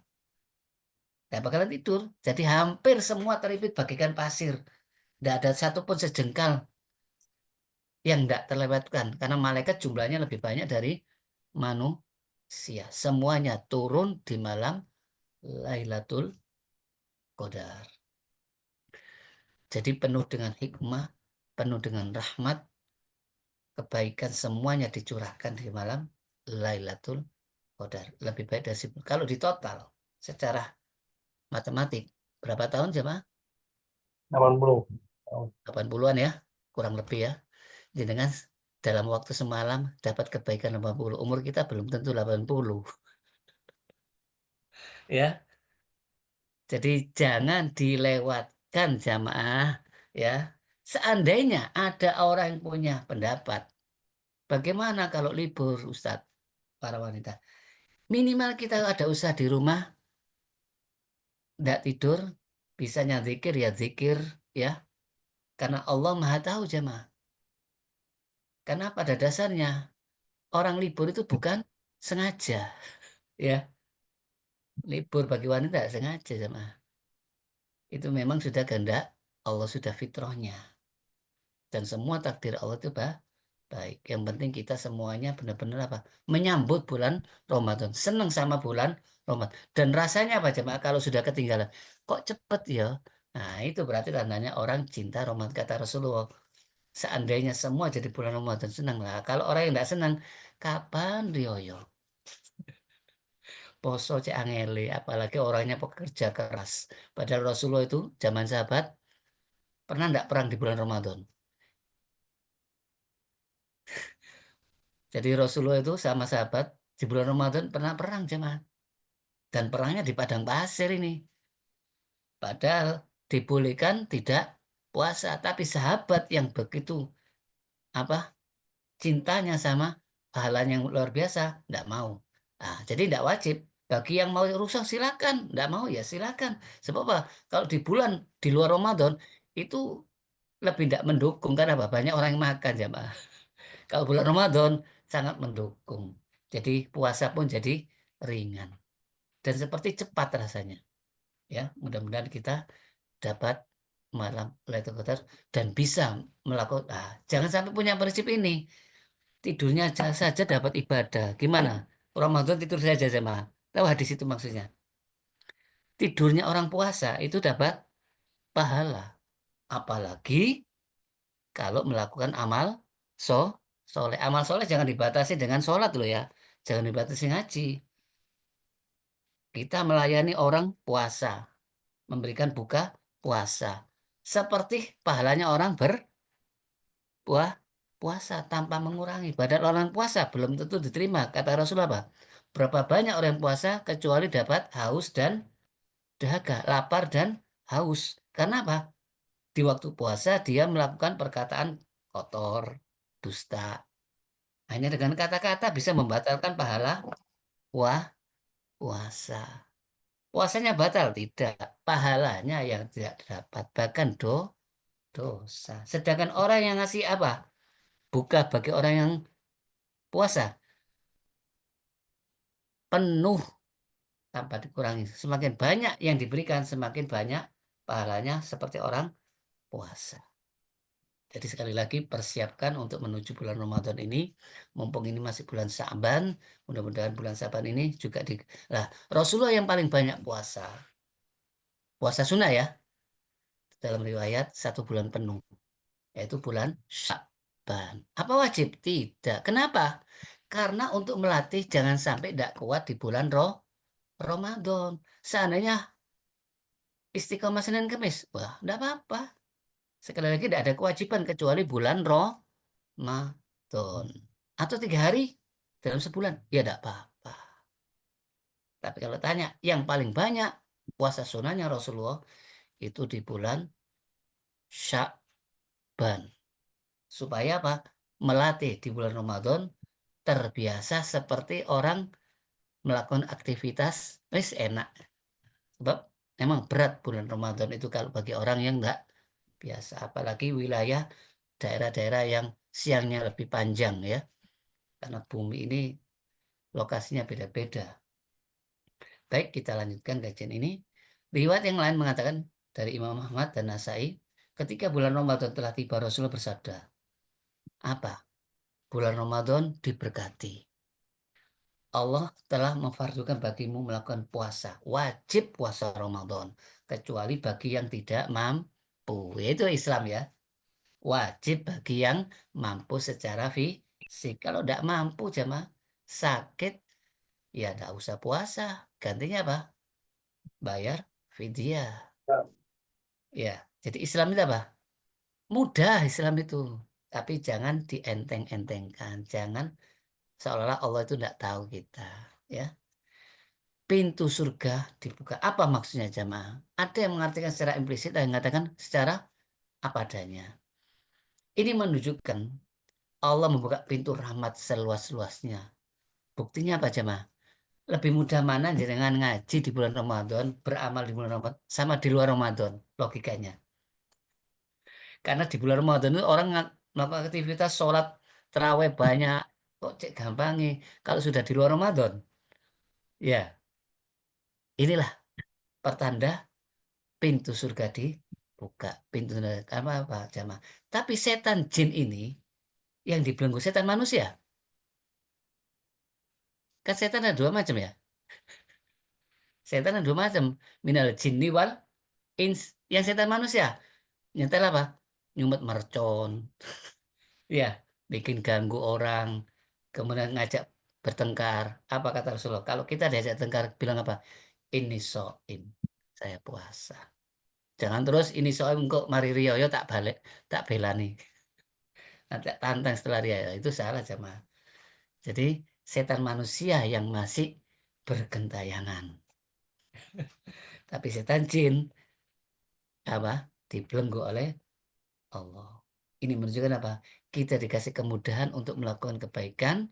tidak bakalan tidur. Jadi hampir semua terlibat bagaikan pasir. Tidak ada satupun sejengkal yang tidak terlewatkan. Karena malaikat jumlahnya lebih banyak dari manusia. Semuanya turun di malam Lailatul Qadar. Jadi penuh dengan hikmah, penuh dengan rahmat, kebaikan semuanya dicurahkan di malam Lailatul Qadar. Lebih baik dari kalau di total secara matematik berapa tahun jemaah? 80 80-an ya, kurang lebih ya. Jenengan dalam waktu semalam dapat kebaikan 80. Umur kita belum tentu 80. Ya. Jadi jangan dilewatkan jamaah, ya. Seandainya ada orang yang punya pendapat, bagaimana kalau libur Ustadz, para wanita? Minimal kita ada usaha di rumah, tidak tidur, bisanya zikir ya zikir, ya. Karena Allah Maha Tahu jemaah. Karena pada dasarnya orang libur itu bukan sengaja, ya. Libur bagi wanita sengaja jemaah. Itu memang sudah kehendak Allah, sudah fitrahnya. Dan semua takdir Allah itu baik. Yang penting kita semuanya benar-benar apa? Menyambut bulan Ramadan. Senang sama bulan Ramadan. Dan rasanya apa jemaah kalau sudah ketinggalan? Kok cepet ya? Nah itu berarti tandanya orang cinta Ramadan. Kata Rasulullah, seandainya semua jadi bulan Ramadan, senang lah. Kalau orang yang tidak senang, kapan rioyo? Poso cek angele, apalagi orangnya pekerja keras. Padahal Rasulullah itu zaman sahabat pernah tidak perang di bulan Ramadan. Jadi Rasulullah itu sama sahabat di bulan Ramadan pernah perang jemaah. Dan perangnya di padang pasir ini. Padahal dibolehkan tidak puasa. Tapi sahabat yang begitu apa cintanya sama pahalanya yang luar biasa, tidak mau. Nah, jadi tidak wajib. Bagi yang mau rusak silakan. Tidak mau ya silakan. Sebab apa? Kalau di bulan di luar Ramadan itu lebih tidak mendukung karena apa? Banyak orang yang makan jamaah. Kalau bulan Ramadan sangat mendukung. Jadi puasa pun jadi ringan dan seperti cepat rasanya. Ya, mudah-mudahan kita dapat malam Lailatul Qadar dan bisa melakukan. Jangan sampai punya prinsip ini. Tidurnya saja dapat ibadah. Gimana? Ramadan tidur saja jamaah. Tahu hadis itu maksudnya. Tidurnya orang puasa itu dapat pahala. Apalagi kalau melakukan amal so soleh. Amal soleh jangan dibatasi dengan sholat loh ya. Jangan dibatasi ngaji. Kita melayani orang puasa, memberikan buka puasa. Seperti pahalanya orang puasa tanpa mengurangi. Padahal orang puasa belum tentu diterima. Kata Rasulullah apa? Berapa banyak orang yang puasa kecuali dapat haus dan dahaga, lapar dan haus. Karena apa? Di waktu puasa dia melakukan perkataan kotor, dusta. Hanya dengan kata-kata bisa membatalkan pahala wah puasa. Puasanya batal tidak, pahalanya yang tidak dapat bahkan dosa. Sedangkan orang yang ngasih apa? Buka bagi orang yang puasa penuh tanpa dikurangi. Semakin banyak yang diberikan, semakin banyak pahalanya seperti orang puasa. Jadi sekali lagi persiapkan untuk menuju bulan Ramadan ini. Mumpung ini masih bulan Sa'ban, mudah-mudahan bulan Sa'ban ini juga Lah, Rasulullah yang paling banyak puasa. Puasa sunnah ya, dalam riwayat 1 bulan penuh, yaitu bulan Sa'ban. Apa wajib? Tidak. Kenapa? Karena untuk melatih jangan sampai tidak kuat di bulan Ramadan. Seandainya istiqomah Senin Kamis, wah, tidak apa-apa. Sekali lagi tidak ada kewajiban kecuali bulan Ramadan. Atau 3 hari dalam sebulan, ya tidak apa-apa. Tapi kalau tanya, yang paling banyak puasa sunnahnya Rasulullah itu di bulan Sya'ban. Supaya apa? Melatih di bulan Ramadan terbiasa seperti orang melakukan aktivitas, wis enak. Sebab memang berat bulan Ramadan itu kalau bagi orang yang enggak biasa. Apalagi wilayah daerah-daerah yang siangnya lebih panjang ya. Karena bumi ini lokasinya beda-beda. Baik, kita lanjutkan kajian ini. Riwayat yang lain mengatakan dari Imam Ahmad dan Nasai, ketika bulan Ramadan telah tiba, Rasulullah bersabda, apa? Bulan Ramadan diberkati. Allah telah memfardukan bagimu melakukan puasa. Wajib puasa Ramadan. Kecuali bagi yang tidak mampu. Itu Islam ya. Wajib bagi yang mampu secara fisik. Kalau tidak mampu jemaah sakit, ya tidak usah puasa. Gantinya apa? Bayar fidyah. Ya, jadi Islam itu apa? Mudah Islam itu. Tapi jangan dienteng-entengkan. Jangan seolah-olah Allah itu tidak tahu kita. Ya, pintu surga dibuka. Apa maksudnya jamaah? Ada yang mengartikan secara implisit, ada yang mengatakan secara apa adanya. Ini menunjukkan Allah membuka pintu rahmat seluas-luasnya. Buktinya apa jemaah? Lebih mudah mana dengan ngaji di bulan Ramadan, beramal di bulan Ramadan, sama di luar Ramadan, logikanya. Karena di bulan Ramadan itu orang melakukan aktivitas sholat, terawih banyak, kok cek gampangi. Kalau sudah di luar Ramadan, ya inilah pertanda pintu surga dibuka. Pintu surga apa jemaah? Tapi setan jin ini yang dibelenggu setan manusia. Kan setan ada 2 macam ya. Setan ada 2 macam. Minal jinni wal ins. Yang setan manusia. Nyetel apa? Nyumet mercon. Ya, bikin ganggu orang. Kemudian ngajak bertengkar. Apa kata Rasulullah? Kalau kita diajak tengkar, bilang apa? Ini soim. Saya puasa. Jangan terus ini soim kok mari riyo tak balik. Tak belani. Nanti tantang setelah riyo. Itu salah jemaah. Jadi setan manusia yang masih bergentayangan. Tapi setan jin apa dibelenggu oleh Allah. Ini menunjukkan apa? Kita dikasih kemudahan untuk melakukan kebaikan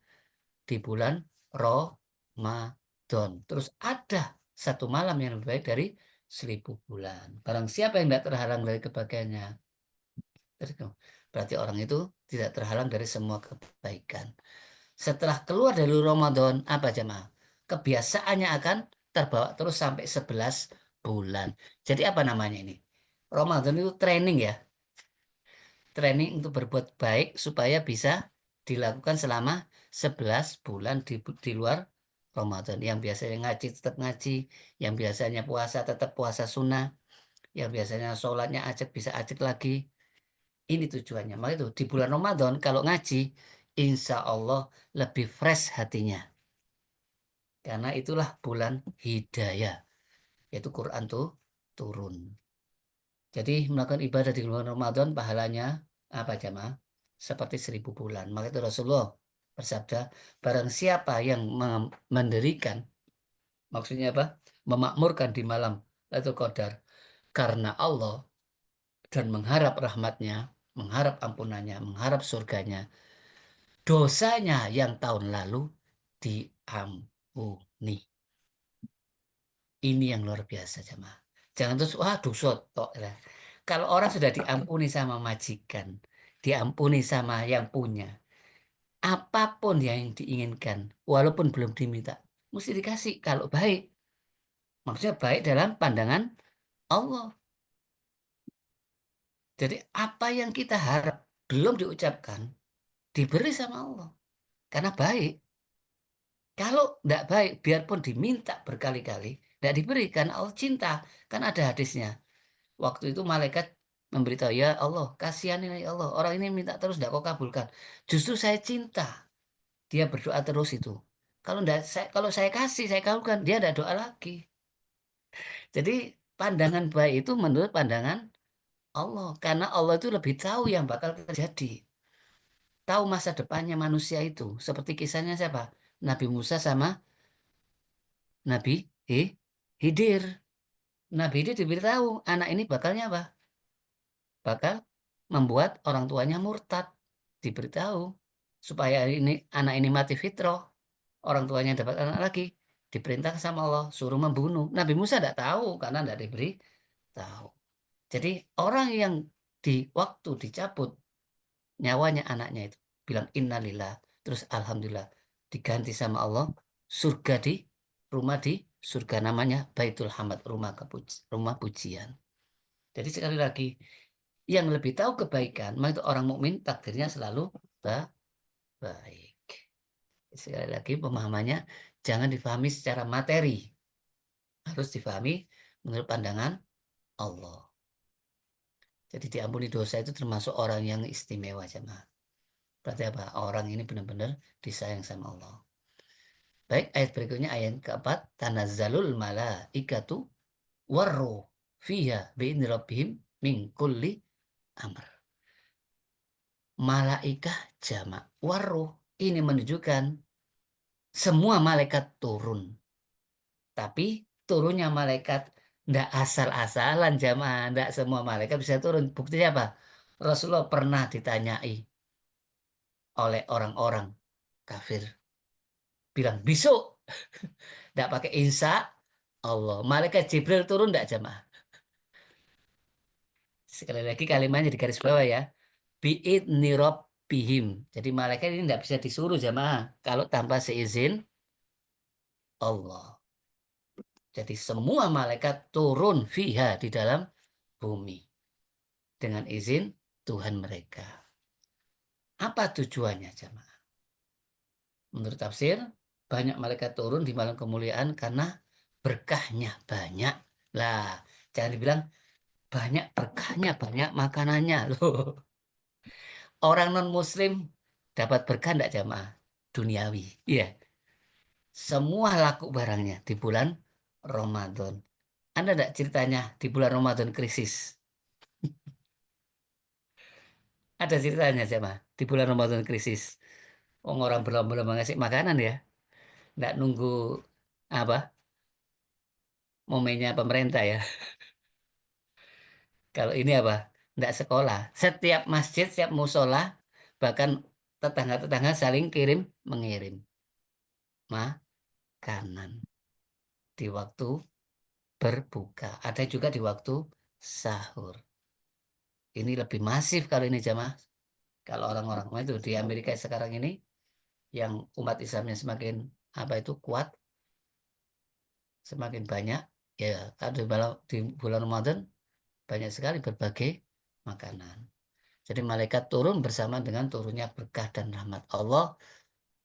di bulan Ramadan. Terus ada 1 malam yang lebih baik dari 1000 bulan. Barang siapa yang tidak terhalang dari kebahagiaannya, Berarti orang itu tidak terhalang dari semua kebaikan. Setelah keluar dari Ramadan, apa jemaah? Kebiasaannya akan terbawa terus sampai 11 bulan. Jadi apa namanya ini? Ramadan itu training ya. Training untuk berbuat baik supaya bisa dilakukan selama 11 bulan di luar Ramadan. Yang biasanya ngaji tetap ngaji, yang biasanya puasa tetap puasa sunnah, yang biasanya sholatnya ajak bisa ajak lagi. Ini tujuannya. Maka itu di bulan Ramadan kalau ngaji, insya Allah lebih fresh hatinya. Karena itulah bulan hidayah. Yaitu Quran tuh turun. Jadi melakukan ibadah di bulan Ramadan pahalanya apa jemaah? Seperti 1000 bulan. Maka itu Rasulullah bersabda, barang siapa yang mendirikan, maksudnya apa? Memakmurkan di malam Lailatul Qadar karena Allah dan mengharap rahmatnya, mengharap ampunannya, mengharap surganya, dosanya yang tahun lalu diampuni. Ini yang luar biasa jemaah. Jangan terus wah dosa tok lah. Kalau orang sudah diampuni sama majikan, diampuni sama yang punya, apapun yang diinginkan, walaupun belum diminta, mesti dikasih kalau baik. Maksudnya baik dalam pandangan Allah. Jadi apa yang kita harap belum diucapkan, diberi sama Allah. Karena baik. Kalau tidak baik, biarpun diminta berkali-kali, tidak diberi karena Allah cinta. Kan ada hadisnya. Waktu itu malaikat memberitahu, ya Allah, kasihan ini ya Allah. Orang ini minta terus, tidak kau kabulkan. Justru saya cinta. Dia berdoa terus itu. Kalau saya kasih, saya kabulkan, dia tidak doa lagi. Jadi pandangan baik itu menurut pandangan Allah. Karena Allah itu lebih tahu yang bakal terjadi. Tahu masa depannya manusia itu. Seperti kisahnya siapa? Nabi Musa sama Nabi Hidir. Nabi Hidir diberitahu anak ini bakalnya apa? Bakal membuat orang tuanya murtad. Diberitahu supaya anak ini mati fitrah. Orang tuanya dapat anak lagi. Diperintah sama Allah suruh membunuh. Nabi Musa tidak tahu karena tidak diberi tahu. Jadi orang yang di waktu dicabut nyawanya anaknya itu bilang innalillah terus alhamdulillah diganti sama Allah surga rumah di surga namanya Baitul Hamad rumah pujian. Jadi sekali lagi yang lebih tahu kebaikan maka itu orang mukmin takdirnya selalu baik. Sekali lagi pemahamannya jangan difahami secara materi, harus difahami menurut pandangan Allah. Jadi diampuni dosa itu termasuk orang yang istimewa jemaah. Berarti apa? Orang ini benar-benar disayang sama Allah. Baik, ayat berikutnya ayat keempat. Tanazzalul malaikatu warruh fiha bi'idzni rabbihim min kulli amr. Malaikah jamak. Warruh ini menunjukkan semua malaikat turun. Tapi turunnya malaikat ndak asal-asalan jamaah. Ndak semua malaikat bisa turun. Buktinya apa? Rasulullah pernah ditanyai oleh orang-orang kafir. Bilang, besok. Ndak pakai insya Allah. Malaikat Jibril turun ndak jamaah? Sekali lagi kalimatnya di garis bawah ya. Bi'idni rabbihim. Jadi malaikat ini ndak bisa disuruh jamaah. Kalau tanpa seizin Allah. Jadi semua malaikat turun fiha di dalam bumi. Dengan izin Tuhan mereka. Apa tujuannya jamaah? Menurut tafsir, banyak malaikat turun di malam kemuliaan karena berkahnya banyak. Lah, jangan dibilang banyak berkahnya, banyak makanannya loh. Orang non-muslim dapat berkah enggak jamaah? Duniawi. Iya. Semua laku barangnya di bulan Ramadan. Anda enggak ceritanya di bulan Ramadan krisis? Ada ceritanya jamaah di bulan Ramadan krisis. Orang berlomba-lomba ngasih makanan ya. Enggak nunggu apa momennya pemerintah ya. Kalau ini apa? Enggak sekolah. Setiap masjid, setiap musola, bahkan tetangga-tetangga saling kirim mengirim makanan di waktu berbuka. Ada juga di waktu sahur. Ini lebih masif kalau ini jamaah. Kalau orang-orang itu di Amerika sekarang ini yang umat Islamnya semakin kuat, semakin banyak ya. Di bulan Ramadan banyak sekali berbagai makanan. Jadi malaikat turun bersama dengan turunnya berkah dan rahmat Allah,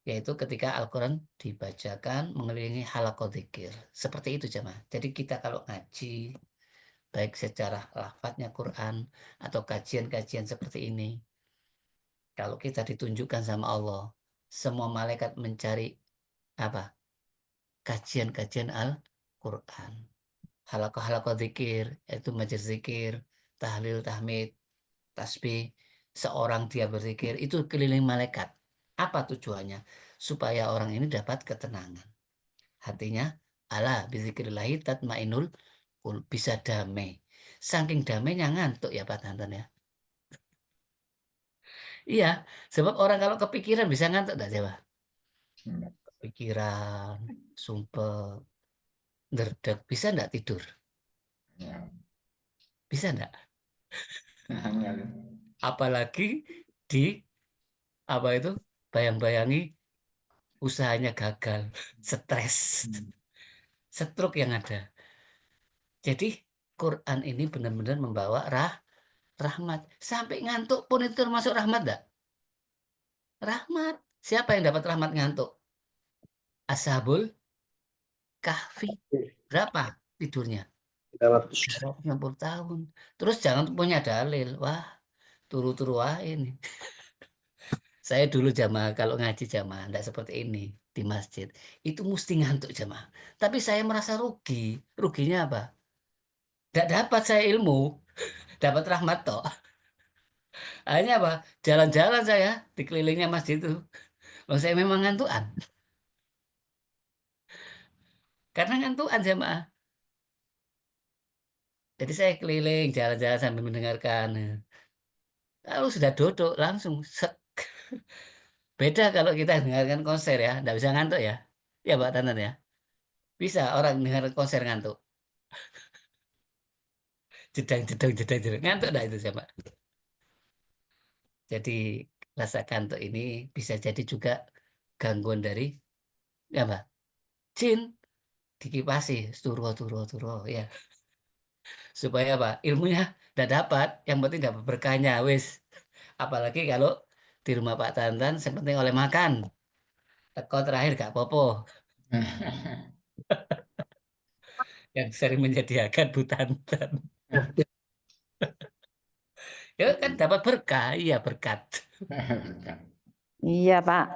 yaitu ketika Al-Quran dibacakan mengelilingi halaqah dzikir. Seperti itu jemaah. Jadi kita kalau ngaji, baik secara lafadznya Quran atau kajian-kajian seperti ini, kalau kita ditunjukkan sama Allah, semua malaikat mencari apa? Kajian-kajian Al-Quran. Halaqah-halaqah dzikir, yaitu majelis zikir, tahlil, tahmid, tasbih, seorang dia berzikir, itu keliling malaikat. Apa tujuannya? Supaya orang ini dapat ketenangan. Hatinya, ala bizikrillahi tatmainul bisa damai. Saking damainya ngantuk ya Pak Tantan ya. Iya, sebab orang kalau kepikiran bisa ngantuk enggak sih Pak? Kepikiran, sumpah, derdek, bisa enggak tidur? Ya. Bisa enggak? Enggak. Apalagi di bayang-bayangi usahanya gagal, stres, stroke yang ada. Jadi Quran ini benar-benar membawa rahmat. Sampai ngantuk pun itu termasuk rahmat enggak? Rahmat. Siapa yang dapat rahmat ngantuk? Ashabul Kahfi. Berapa tidurnya? 300. 60 tahun. Terus jangan punya dalil. Wah, turu-turu ini. Saya dulu jamaah, kalau ngaji jamaah, enggak seperti ini di masjid. Itu mesti ngantuk jamaah. Tapi saya merasa rugi. Ruginya apa? Enggak dapat saya ilmu. Dapat rahmat toh. Akhirnya apa? Jalan-jalan saya di kelilingnya masjid itu. Loh, saya memang ngantukan. Karena ngantukan jamaah. Jadi saya keliling jalan-jalan sambil mendengarkan. Lalu sudah duduk langsung sek. Beda kalau kita dengarkan konser ya, enggak bisa ngantuk ya. Ya Pak Tantan ya. Bisa orang dengar konser ngantuk. Jedang jedang jedang jedang ngantuk enggak itu siapa? Jadi rasa kantuk ini bisa jadi juga gangguan dari apa? Jin, dikipasi turu ya. Supaya apa? Ilmunya enggak dapat, yang penting dapat berkahnya wis. Apalagi kalau di rumah Pak Tantan sepenting oleh makan. Teko terakhir gak popo yang sering menyediakan Bu Tantan. Ya kan dapat berkah, iya berkat. Iya, Pak.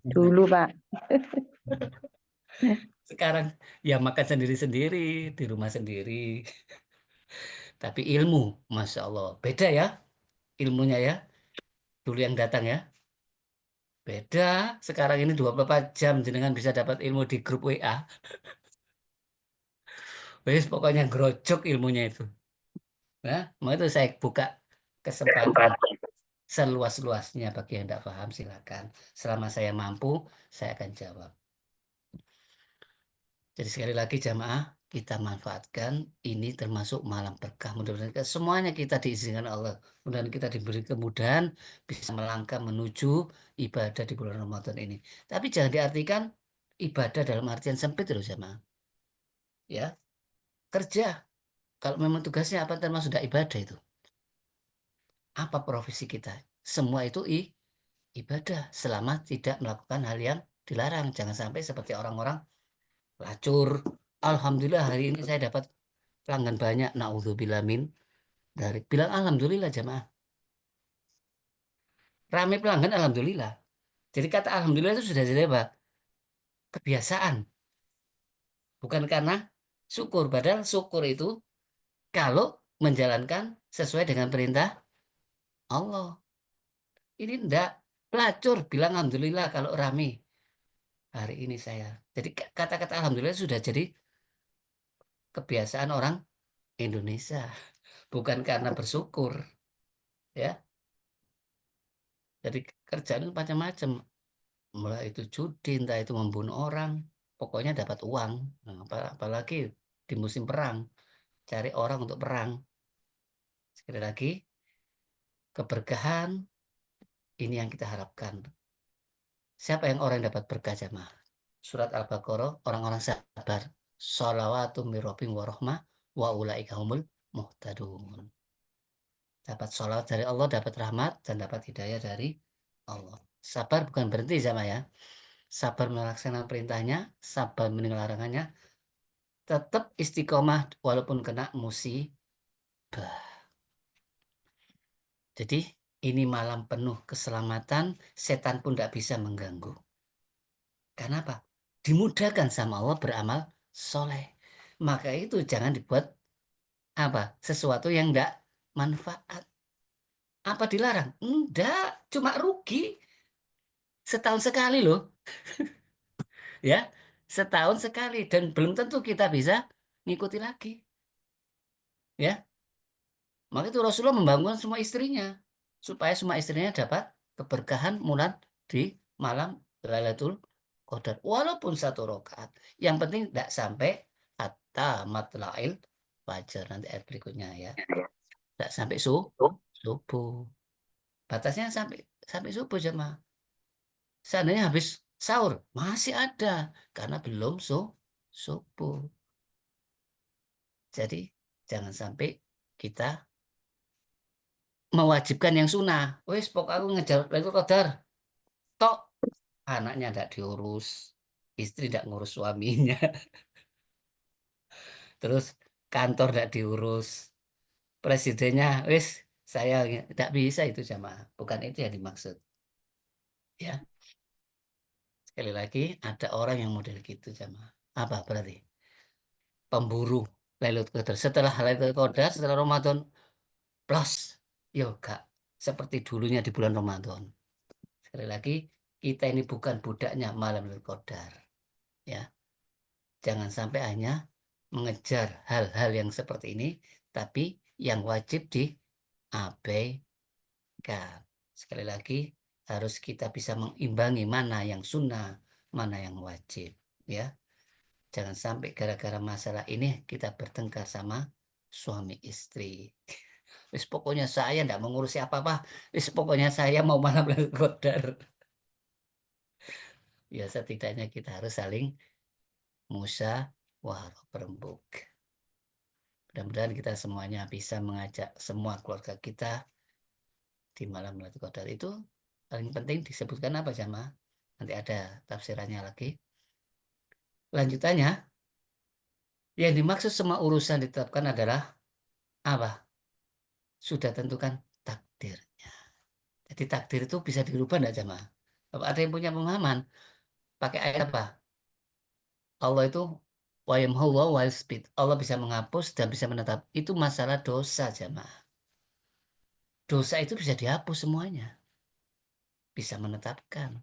Dulu, Pak. Sekarang ya makan sendiri-sendiri, di rumah sendiri. Tapi ilmu, Masya Allah. Beda ya ilmunya ya. Dulu yang datang ya. Beda. Sekarang ini 24 jam jenengan bisa dapat ilmu di grup WA. Wes pokoknya grojok ilmunya itu. Nah, mau itu saya buka kesempatan seluas-luasnya bagi yang tidak paham silakan. Selama saya mampu, saya akan jawab. Jadi sekali lagi jamaah, kita manfaatkan ini termasuk malam berkah. Mudah-mudahan semuanya kita diizinkan Allah. Mudah-mudahan kita diberi kemudahan bisa melangkah menuju ibadah di bulan Ramadan ini. Tapi jangan diartikan ibadah dalam artian sempit terus jamaah. Ya, kerja. Kalau memang tugasnya apa termasuk sudah ibadah itu. Apa profesi kita? Semua itu ibadah selama tidak melakukan hal yang dilarang. Jangan sampai seperti orang-orang pelacur. Alhamdulillah hari ini saya dapat pelanggan banyak. Naudzubillah min dari bilang alhamdulillah jamaah. Rame pelanggan alhamdulillah. Jadi kata alhamdulillah itu sudah jadi apa? Kebiasaan. Bukan karena syukur. Padahal syukur itu kalau menjalankan sesuai dengan perintah Allah. Ini enggak. Pelacur bilang alhamdulillah kalau rame. Hari ini saya. Jadi kata-kata alhamdulillah sudah jadi kebiasaan orang Indonesia. Bukan karena bersyukur. Ya. Jadi kerjaan itu macam-macam. Mulai itu judi, entah itu membunuh orang. Pokoknya dapat uang. Nah, apalagi di musim perang. Cari orang untuk perang. Sekali lagi, keberkahan, ini yang kita harapkan. Siapa yang orang yang dapat berkah jamaah? Surat Al-Baqarah, orang-orang sabar. Sholawatu mirrobbim warahmah wa ulaika humul muhtadun. Dapat sholawat dari Allah, dapat rahmat, dan dapat hidayah dari Allah. Sabar bukan berhenti jamaah ya. Sabar melaksanakan perintahnya, sabar meninggalkan larangannya, tetap istiqomah walaupun kena musibah. Jadi ini malam penuh keselamatan, setan pun tidak bisa mengganggu. Karena apa? Dimudahkan sama Allah beramal soleh. Maka itu jangan dibuat apa? Sesuatu yang tidak manfaat. Apa dilarang? Enggak, cuma rugi. Setahun sekali loh. Ya, setahun sekali. Dan belum tentu kita bisa ngikuti lagi. Ya, maka itu Rasulullah membangun semua istrinya. Supaya semua istrinya dapat keberkahan bulan di malam Lailatul Qadar. Walaupun 1 rakaat. Yang penting tidak sampai hatta matla'il fajar. Nanti ayat berikutnya ya. Tidak sampai subuh. Batasnya sampai subuh jemaah. Seandainya habis sahur masih ada karena belum subuh. Jadi jangan sampai kita mewajibkan yang sunnah. Wis pokok aku ngejar Lailatul Qadar. Tok anaknya tidak diurus, istri tidak ngurus suaminya, terus kantor tidak diurus, presidennya wis saya tidak bisa itu jamaah. Bukan itu yang dimaksud. Ya, sekali lagi ada orang yang model gitu jamaah. Apa berarti? Pemburu Lailatul Qadar. Setelah Lailatul Qadar, setelah Ramadan plus, yoga seperti dulunya di bulan Ramadan. Sekali lagi, kita ini bukan budaknya malam Lailatul Qadar. Ya, jangan sampai hanya mengejar hal-hal yang seperti ini, tapi yang wajib diabaikan. Sekali lagi, harus kita bisa mengimbangi mana yang sunnah, mana yang wajib. Ya, jangan sampai gara-gara masalah ini kita bertengkar sama suami istri. Wis pokoknya saya tidak mengurusi apa-apa. Wis pokoknya saya mau malam Lailatul Qadar. Ya setidaknya kita harus saling musyawarah berembuk. Mudah-mudahan kita semuanya bisa mengajak semua keluarga kita di malam Lailatul Qadar. Itu paling penting disebutkan apa jamaah? Nanti ada tafsirannya lagi. Lanjutannya, yang dimaksud semua urusan ditetapkan adalah apa? Sudah tentukan takdirnya. Jadi takdir itu bisa dirubah enggak jamaah? Kalau ada yang punya pemahaman, pakai ayat apa? Allah itu wa yamhu wa yusbit. Allah bisa menghapus dan bisa menetap. Itu masalah dosa jamaah. Dosa itu bisa dihapus semuanya. Bisa menetapkan.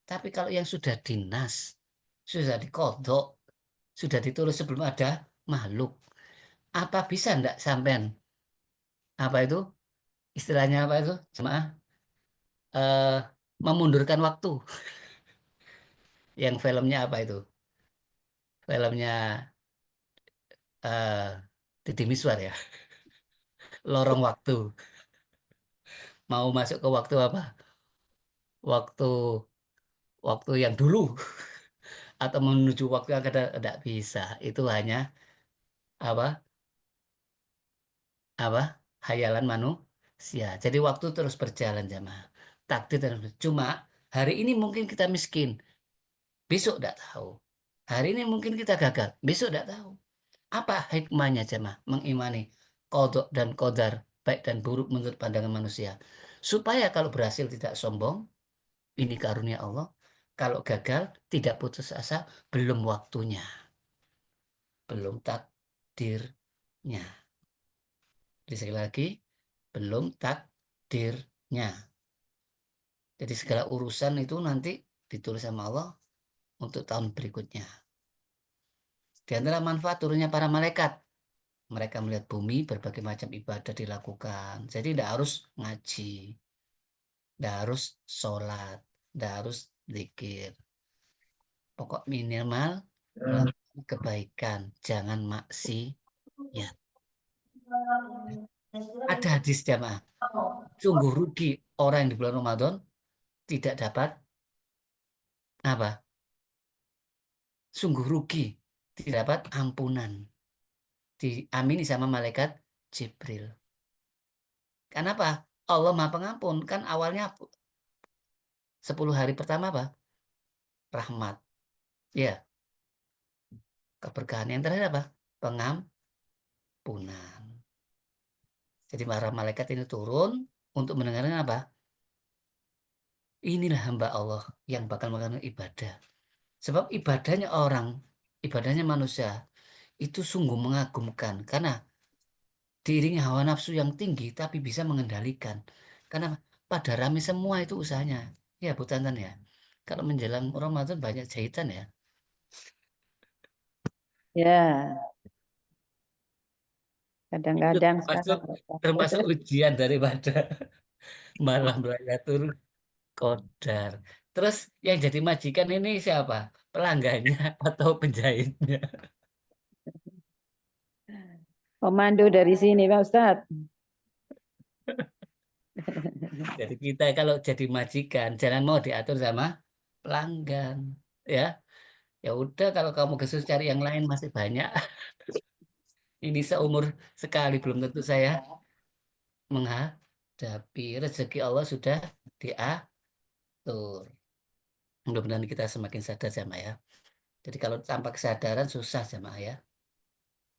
Tapi kalau yang sudah dinas, sudah dikodok, sudah ditulis sebelum ada makhluk, apa bisa enggak sampean? Apa itu? Istilahnya apa itu? Jemaah? Eh, memundurkan waktu. Yang filmnya apa itu? Filmnya eh Deddy Miswar ya. Lorong waktu. Mau masuk ke waktu apa? Waktu waktu yang dulu atau menuju waktu yang akan datang, tidak bisa. Itu hanya apa? Apa hayalan manusia. Jadi waktu terus berjalan jamaah. Takdir terus cuma hari ini mungkin kita miskin, besok tidak tahu. Hari ini mungkin kita gagal, besok tidak tahu. Apa hikmahnya jamaah mengimani qada dan qadar baik dan buruk menurut pandangan manusia? Supaya kalau berhasil tidak sombong, ini karunia Allah. Kalau gagal tidak putus asa, belum waktunya, belum takdirnya. Jadi sekali lagi, belum takdirnya. Jadi segala urusan itu nanti ditulis sama Allah untuk tahun berikutnya. Di antara manfaat turunnya para malaikat, mereka melihat bumi, berbagai macam ibadah dilakukan. Jadi tidak harus ngaji, tidak harus sholat, tidak harus zikir. Pokok minimal melakukan kebaikan, jangan maksiat. Ada hadis jamaah. Sungguh rugi orang yang di bulan Ramadan tidak dapat apa? Sungguh rugi tidak dapat ampunan. Diamini sama malaikat Jibril. Kenapa? Allah Maha Pengampun. Kan awalnya 10 hari pertama apa? Rahmat. Ya, keberkahan. Yang terakhir apa? Pengampunan. Jadi para malaikat ini turun untuk mendengarkan apa? Inilah hamba Allah yang bakal melakukan ibadah. Sebab ibadahnya manusia itu sungguh mengagumkan. Karena diiringi hawa nafsu yang tinggi tapi bisa mengendalikan. Karena pada rame semua itu usahanya. Ya, Bu Tantan ya. Kalau menjelang Ramadan banyak jahitan ya. Ya, Itu kadang-kadang termasuk sekarang Pak Ustadz. termasuk ujian daripada malam Lailatul Qadar. Terus yang jadi majikan ini siapa? Pelanggannya atau penjahitnya? Komando dari sini Pak Ustadz. Jadi kita kalau jadi majikan jangan mau diatur sama pelanggan, ya. Ya udah kalau kamu khusus cari yang lain masih banyak. Ini seumur sekali belum tentu saya menghadapi rezeki Allah sudah diatur. Mudah-mudahan kita semakin sadar sama ya. Jadi kalau tanpa kesadaran susah sama ya.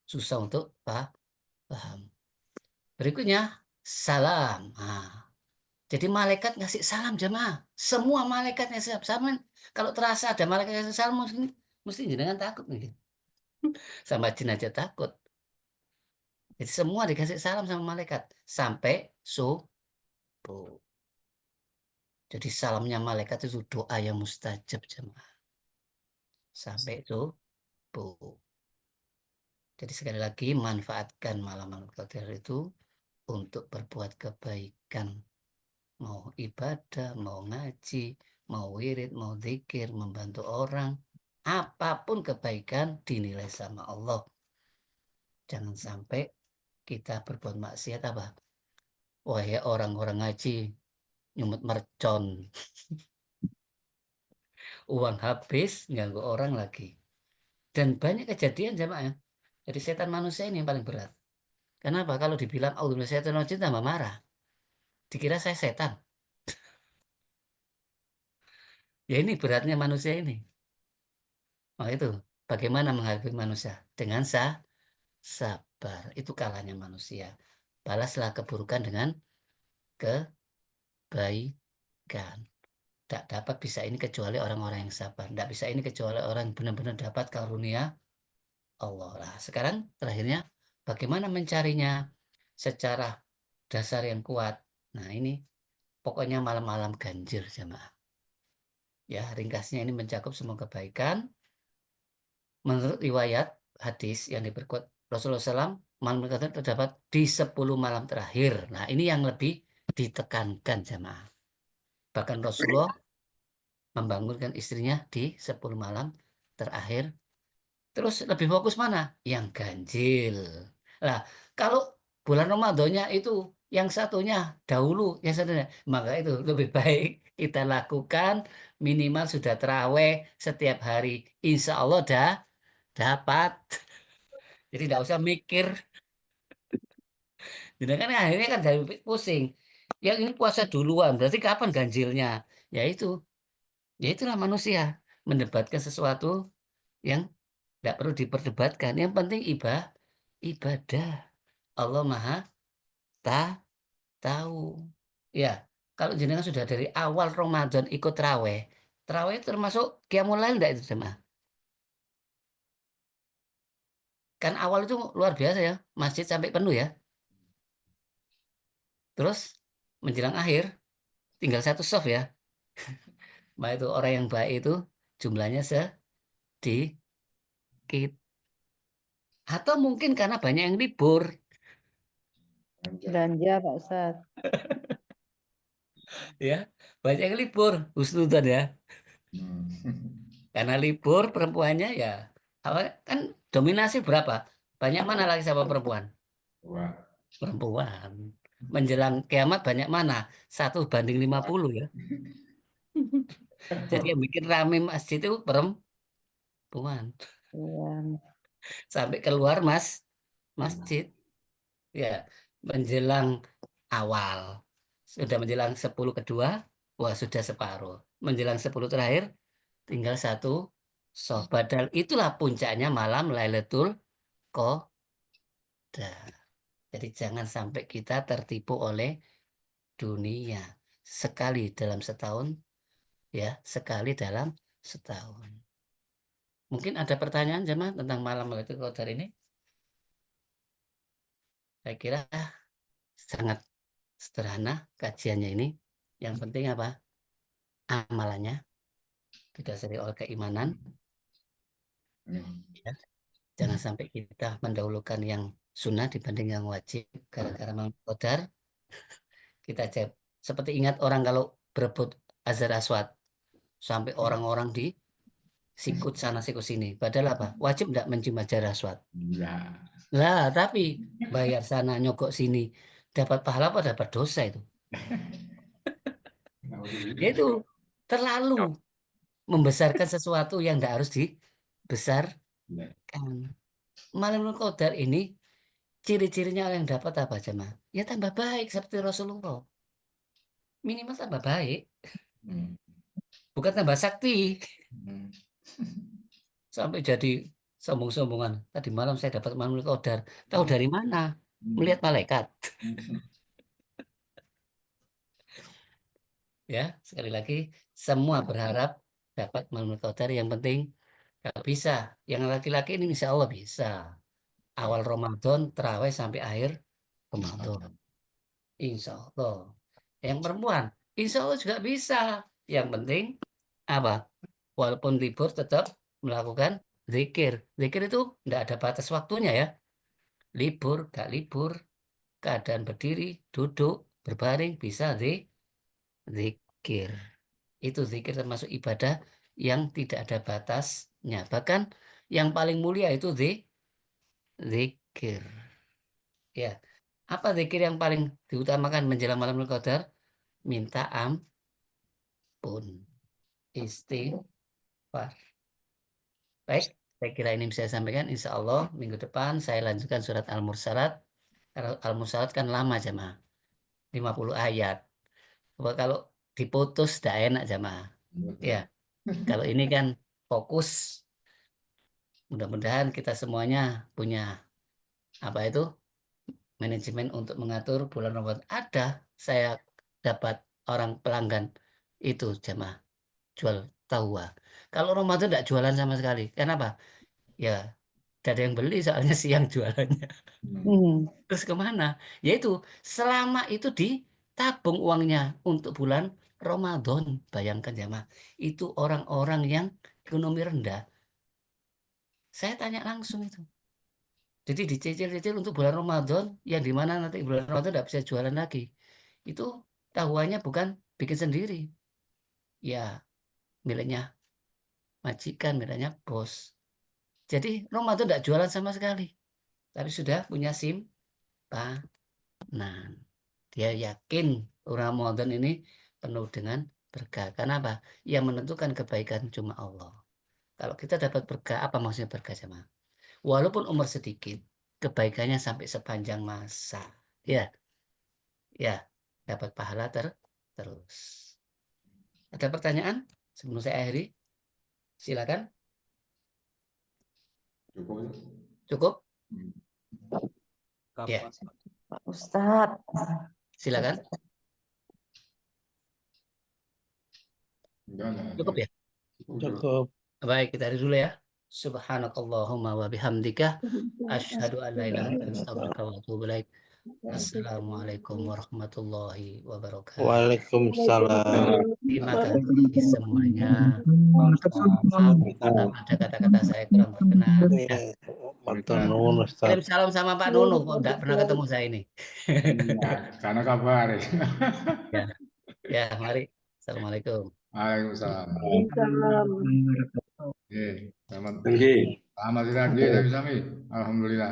Susah untuk paham. Berikutnya salam. Nah, jadi malaikat ngasih salam jemaah. Semua malaikat ngasih salam. Kalau terasa ada malaikat ngasih salam mesti jenengan takut nih. Sama jin aja takut. Jadi semua dikasih salam sama malaikat sampai subuh. Jadi salamnya malaikat itu doa yang mustajab jemaah. Sampai subuh. Jadi sekali lagi manfaatkan malam-malam Qadar itu untuk berbuat kebaikan. Mau ibadah, mau ngaji, mau wirid, mau zikir, membantu orang. Apapun kebaikan dinilai sama Allah. Jangan sampai kita berbuat maksiat apa? Wahai orang-orang ngaji, nyumut mercon. Uang habis, ganggu orang lagi. Dan banyak kejadian jamaah. Jadi setan manusia ini yang paling berat. Kenapa? Kalau dibilang auzubillahi minasyaitonir rajim tambah marah. Dikira saya setan. Ya ini beratnya manusia ini. Maka itu bagaimana menghadapi manusia? Dengan sabar. Itu kalahnya manusia. Balaslah keburukan dengan kebaikan. Tidak dapat bisa ini kecuali orang-orang yang sabar. Tidak bisa ini kecuali orang yang benar-benar dapat karunia Allah. Lah, sekarang terakhirnya bagaimana mencarinya secara dasar yang kuat. Nah ini pokoknya malam-malam ganjil jemaah. Ya ringkasnya ini mencakup semua kebaikan. Menurut riwayat hadis yang diperkuat Rasulullah SAW, malam Qadar terdapat di 10 malam terakhir. Nah ini yang lebih ditekankan jemaah. Bahkan Rasulullah membangunkan istrinya di 10 malam terakhir. Terus lebih fokus mana? Yang ganjil. Nah, kalau bulan Ramadannya itu yang satunya dahulu, yang satunya, maka itu lebih baik kita lakukan minimal sudah terawih setiap hari. Insya Allah dah dapat. Jadi tidak usah mikir. Jadi kan akhirnya kan jadi pusing. Yang ini puasa duluan, berarti kapan ganjilnya? Ya itu, ya itulah manusia mendebatkan sesuatu yang tidak perlu diperdebatkan. Yang penting ibadah. Allah Maha tahu. Ya, kalau jenengan sudah dari awal Ramadan ikut traweh, traweh itu termasuk qiyamul lail enggak itu jemaah? Kan awal itu luar biasa ya, masjid sampai penuh ya. Terus menjelang akhir tinggal satu soft ya. Nah itu orang yang baik itu jumlahnya sedikit. Atau mungkin karena banyak yang libur. Belanja Pak Ustadz. Ya, banyak yang libur. Husnudzon ya. Hmm. Karena libur perempuannya ya kan dominasi berapa? Banyak mana laki sama perempuan? Wah, Perempuan. menjelang kiamat banyak mana? 1:50 ya. Jadi yang bikin rame masjid itu perempuan. Iya. Sampai keluar masjid. Ya, menjelang awal. Sudah menjelang 10 kedua, wah sudah separuh. Menjelang 10 terakhir, tinggal satu soft. Padahal itulah puncaknya malam Lailatul Qadar. Jadi jangan sampai kita tertipu oleh dunia. Sekali dalam setahun, ya, sekali dalam setahun. Mungkin ada pertanyaan jemaah tentang malam Lailatul Qadar ini? Saya kira sangat sederhana kajiannya ini. Yang penting apa? Amalannya didasari oleh keimanan. Ya. Jangan sampai kita mendahulukan yang sunnah dibanding yang wajib gara-gara malam Qadar. Kita seperti ingat orang kalau berebut Hajar Aswad sampai orang-orang di sikut sana sikut sini. Padahal apa? Wajib enggak mencium Hajar Aswad? Enggak. Lah, tapi bayar sana nyogok sini dapat pahala apa dapat dosa itu? Ya itu terlalu membesarkan sesuatu yang tidak harus dibesarkan. Malam Qadar ini ciri-cirinya yang dapat apa jemaah? Ya tambah baik seperti Rasulullah. Minimal tambah baik, Hmm. bukan tambah sakti. Hmm. Sampai jadi sombong-sombongan. Tadi malam saya dapat malam Qadar. Tahu dari mana? Melihat malaikat. Ya, sekali lagi semua berharap dapat malam Qadar. Yang penting kalau bisa, yang laki-laki ini insya Allah bisa. Awal Ramadan terawih sampai akhir Ramadan. Insya Allah. Yang perempuan, insya Allah juga bisa. Yang penting apa? Walaupun libur tetap melakukan zikir. Zikir itu tidak ada batas waktunya ya. Libur, gak libur, keadaan berdiri, duduk, berbaring, bisa zikir. Itu zikir termasuk ibadah yang tidak ada batasnya. Bahkan yang paling mulia itu zikir. Ya, apa zikir yang paling diutamakan menjelang malam Qadar? Minta ampun, istighfar. Baik, saya kira ini bisa saya sampaikan. Insya Allah minggu depan saya lanjutkan surat Al-Mursalat. Karena Al-Mursalat kan lama jemaah, 50 ayat. Kalau diputus tidak enak jemaah. Ya, kalau ini kan fokus. Mudah-mudahan kita semuanya punya apa itu manajemen untuk mengatur bulan Ramadan. Ada, saya dapat orang pelanggan itu jemaah jual tawa. Kalau Ramadan tidak jualan sama sekali. Kenapa? Ya, tidak ada yang beli soalnya siang jualannya. Hmm. Terus kemana? Yaitu selama itu ditabung uangnya untuk bulan Ramadan. Bayangkan jemaah, itu orang-orang yang ekonomi rendah. Saya tanya langsung itu. Jadi dicicil-cicil untuk bulan Ramadan, yang dimana nanti bulan Ramadan tidak bisa jualan lagi. Itu tahuannya bukan bikin sendiri. Ya, miliknya majikan, miliknya bos. Jadi Ramadan tidak jualan sama sekali. Tapi sudah punya simpanan. Dia yakin Ramadan ini penuh dengan berkah. Karena apa? Yang menentukan kebaikan cuma Allah. Kalau kita dapat berkah, apa maksudnya berkah jemaah? Walaupun umur sedikit, kebaikannya sampai sepanjang masa. Ya, ya, dapat pahala terus. Ada pertanyaan sebelum saya akhiri? Silakan. Cukup. Cukup? Ya, Pak Ustadz. silakan. Enggak. Cukup ya? Cukup. Baik, kita akhiri dulu ya. Subhanakallahumma wa bihamdika asyhadu an la ilaha illa anta astaghfiruka wa atubu ilaik. Assalamualaikum warahmatullahi wabarakatuh. Waalaikumsalam. Terima kasih semuanya. Maaf kalau ada kata-kata saya kurang berkenan. Ya. Matur nuwun Ustaz. Kirim salam sama Pak Nunu, kok enggak pernah ketemu saya ini. Iya, karena kabar. Ya, ya, mari. Assalamualaikum. Waalaikumsalam. Oke, selamat istirahat sami-sami. Alhamdulillah.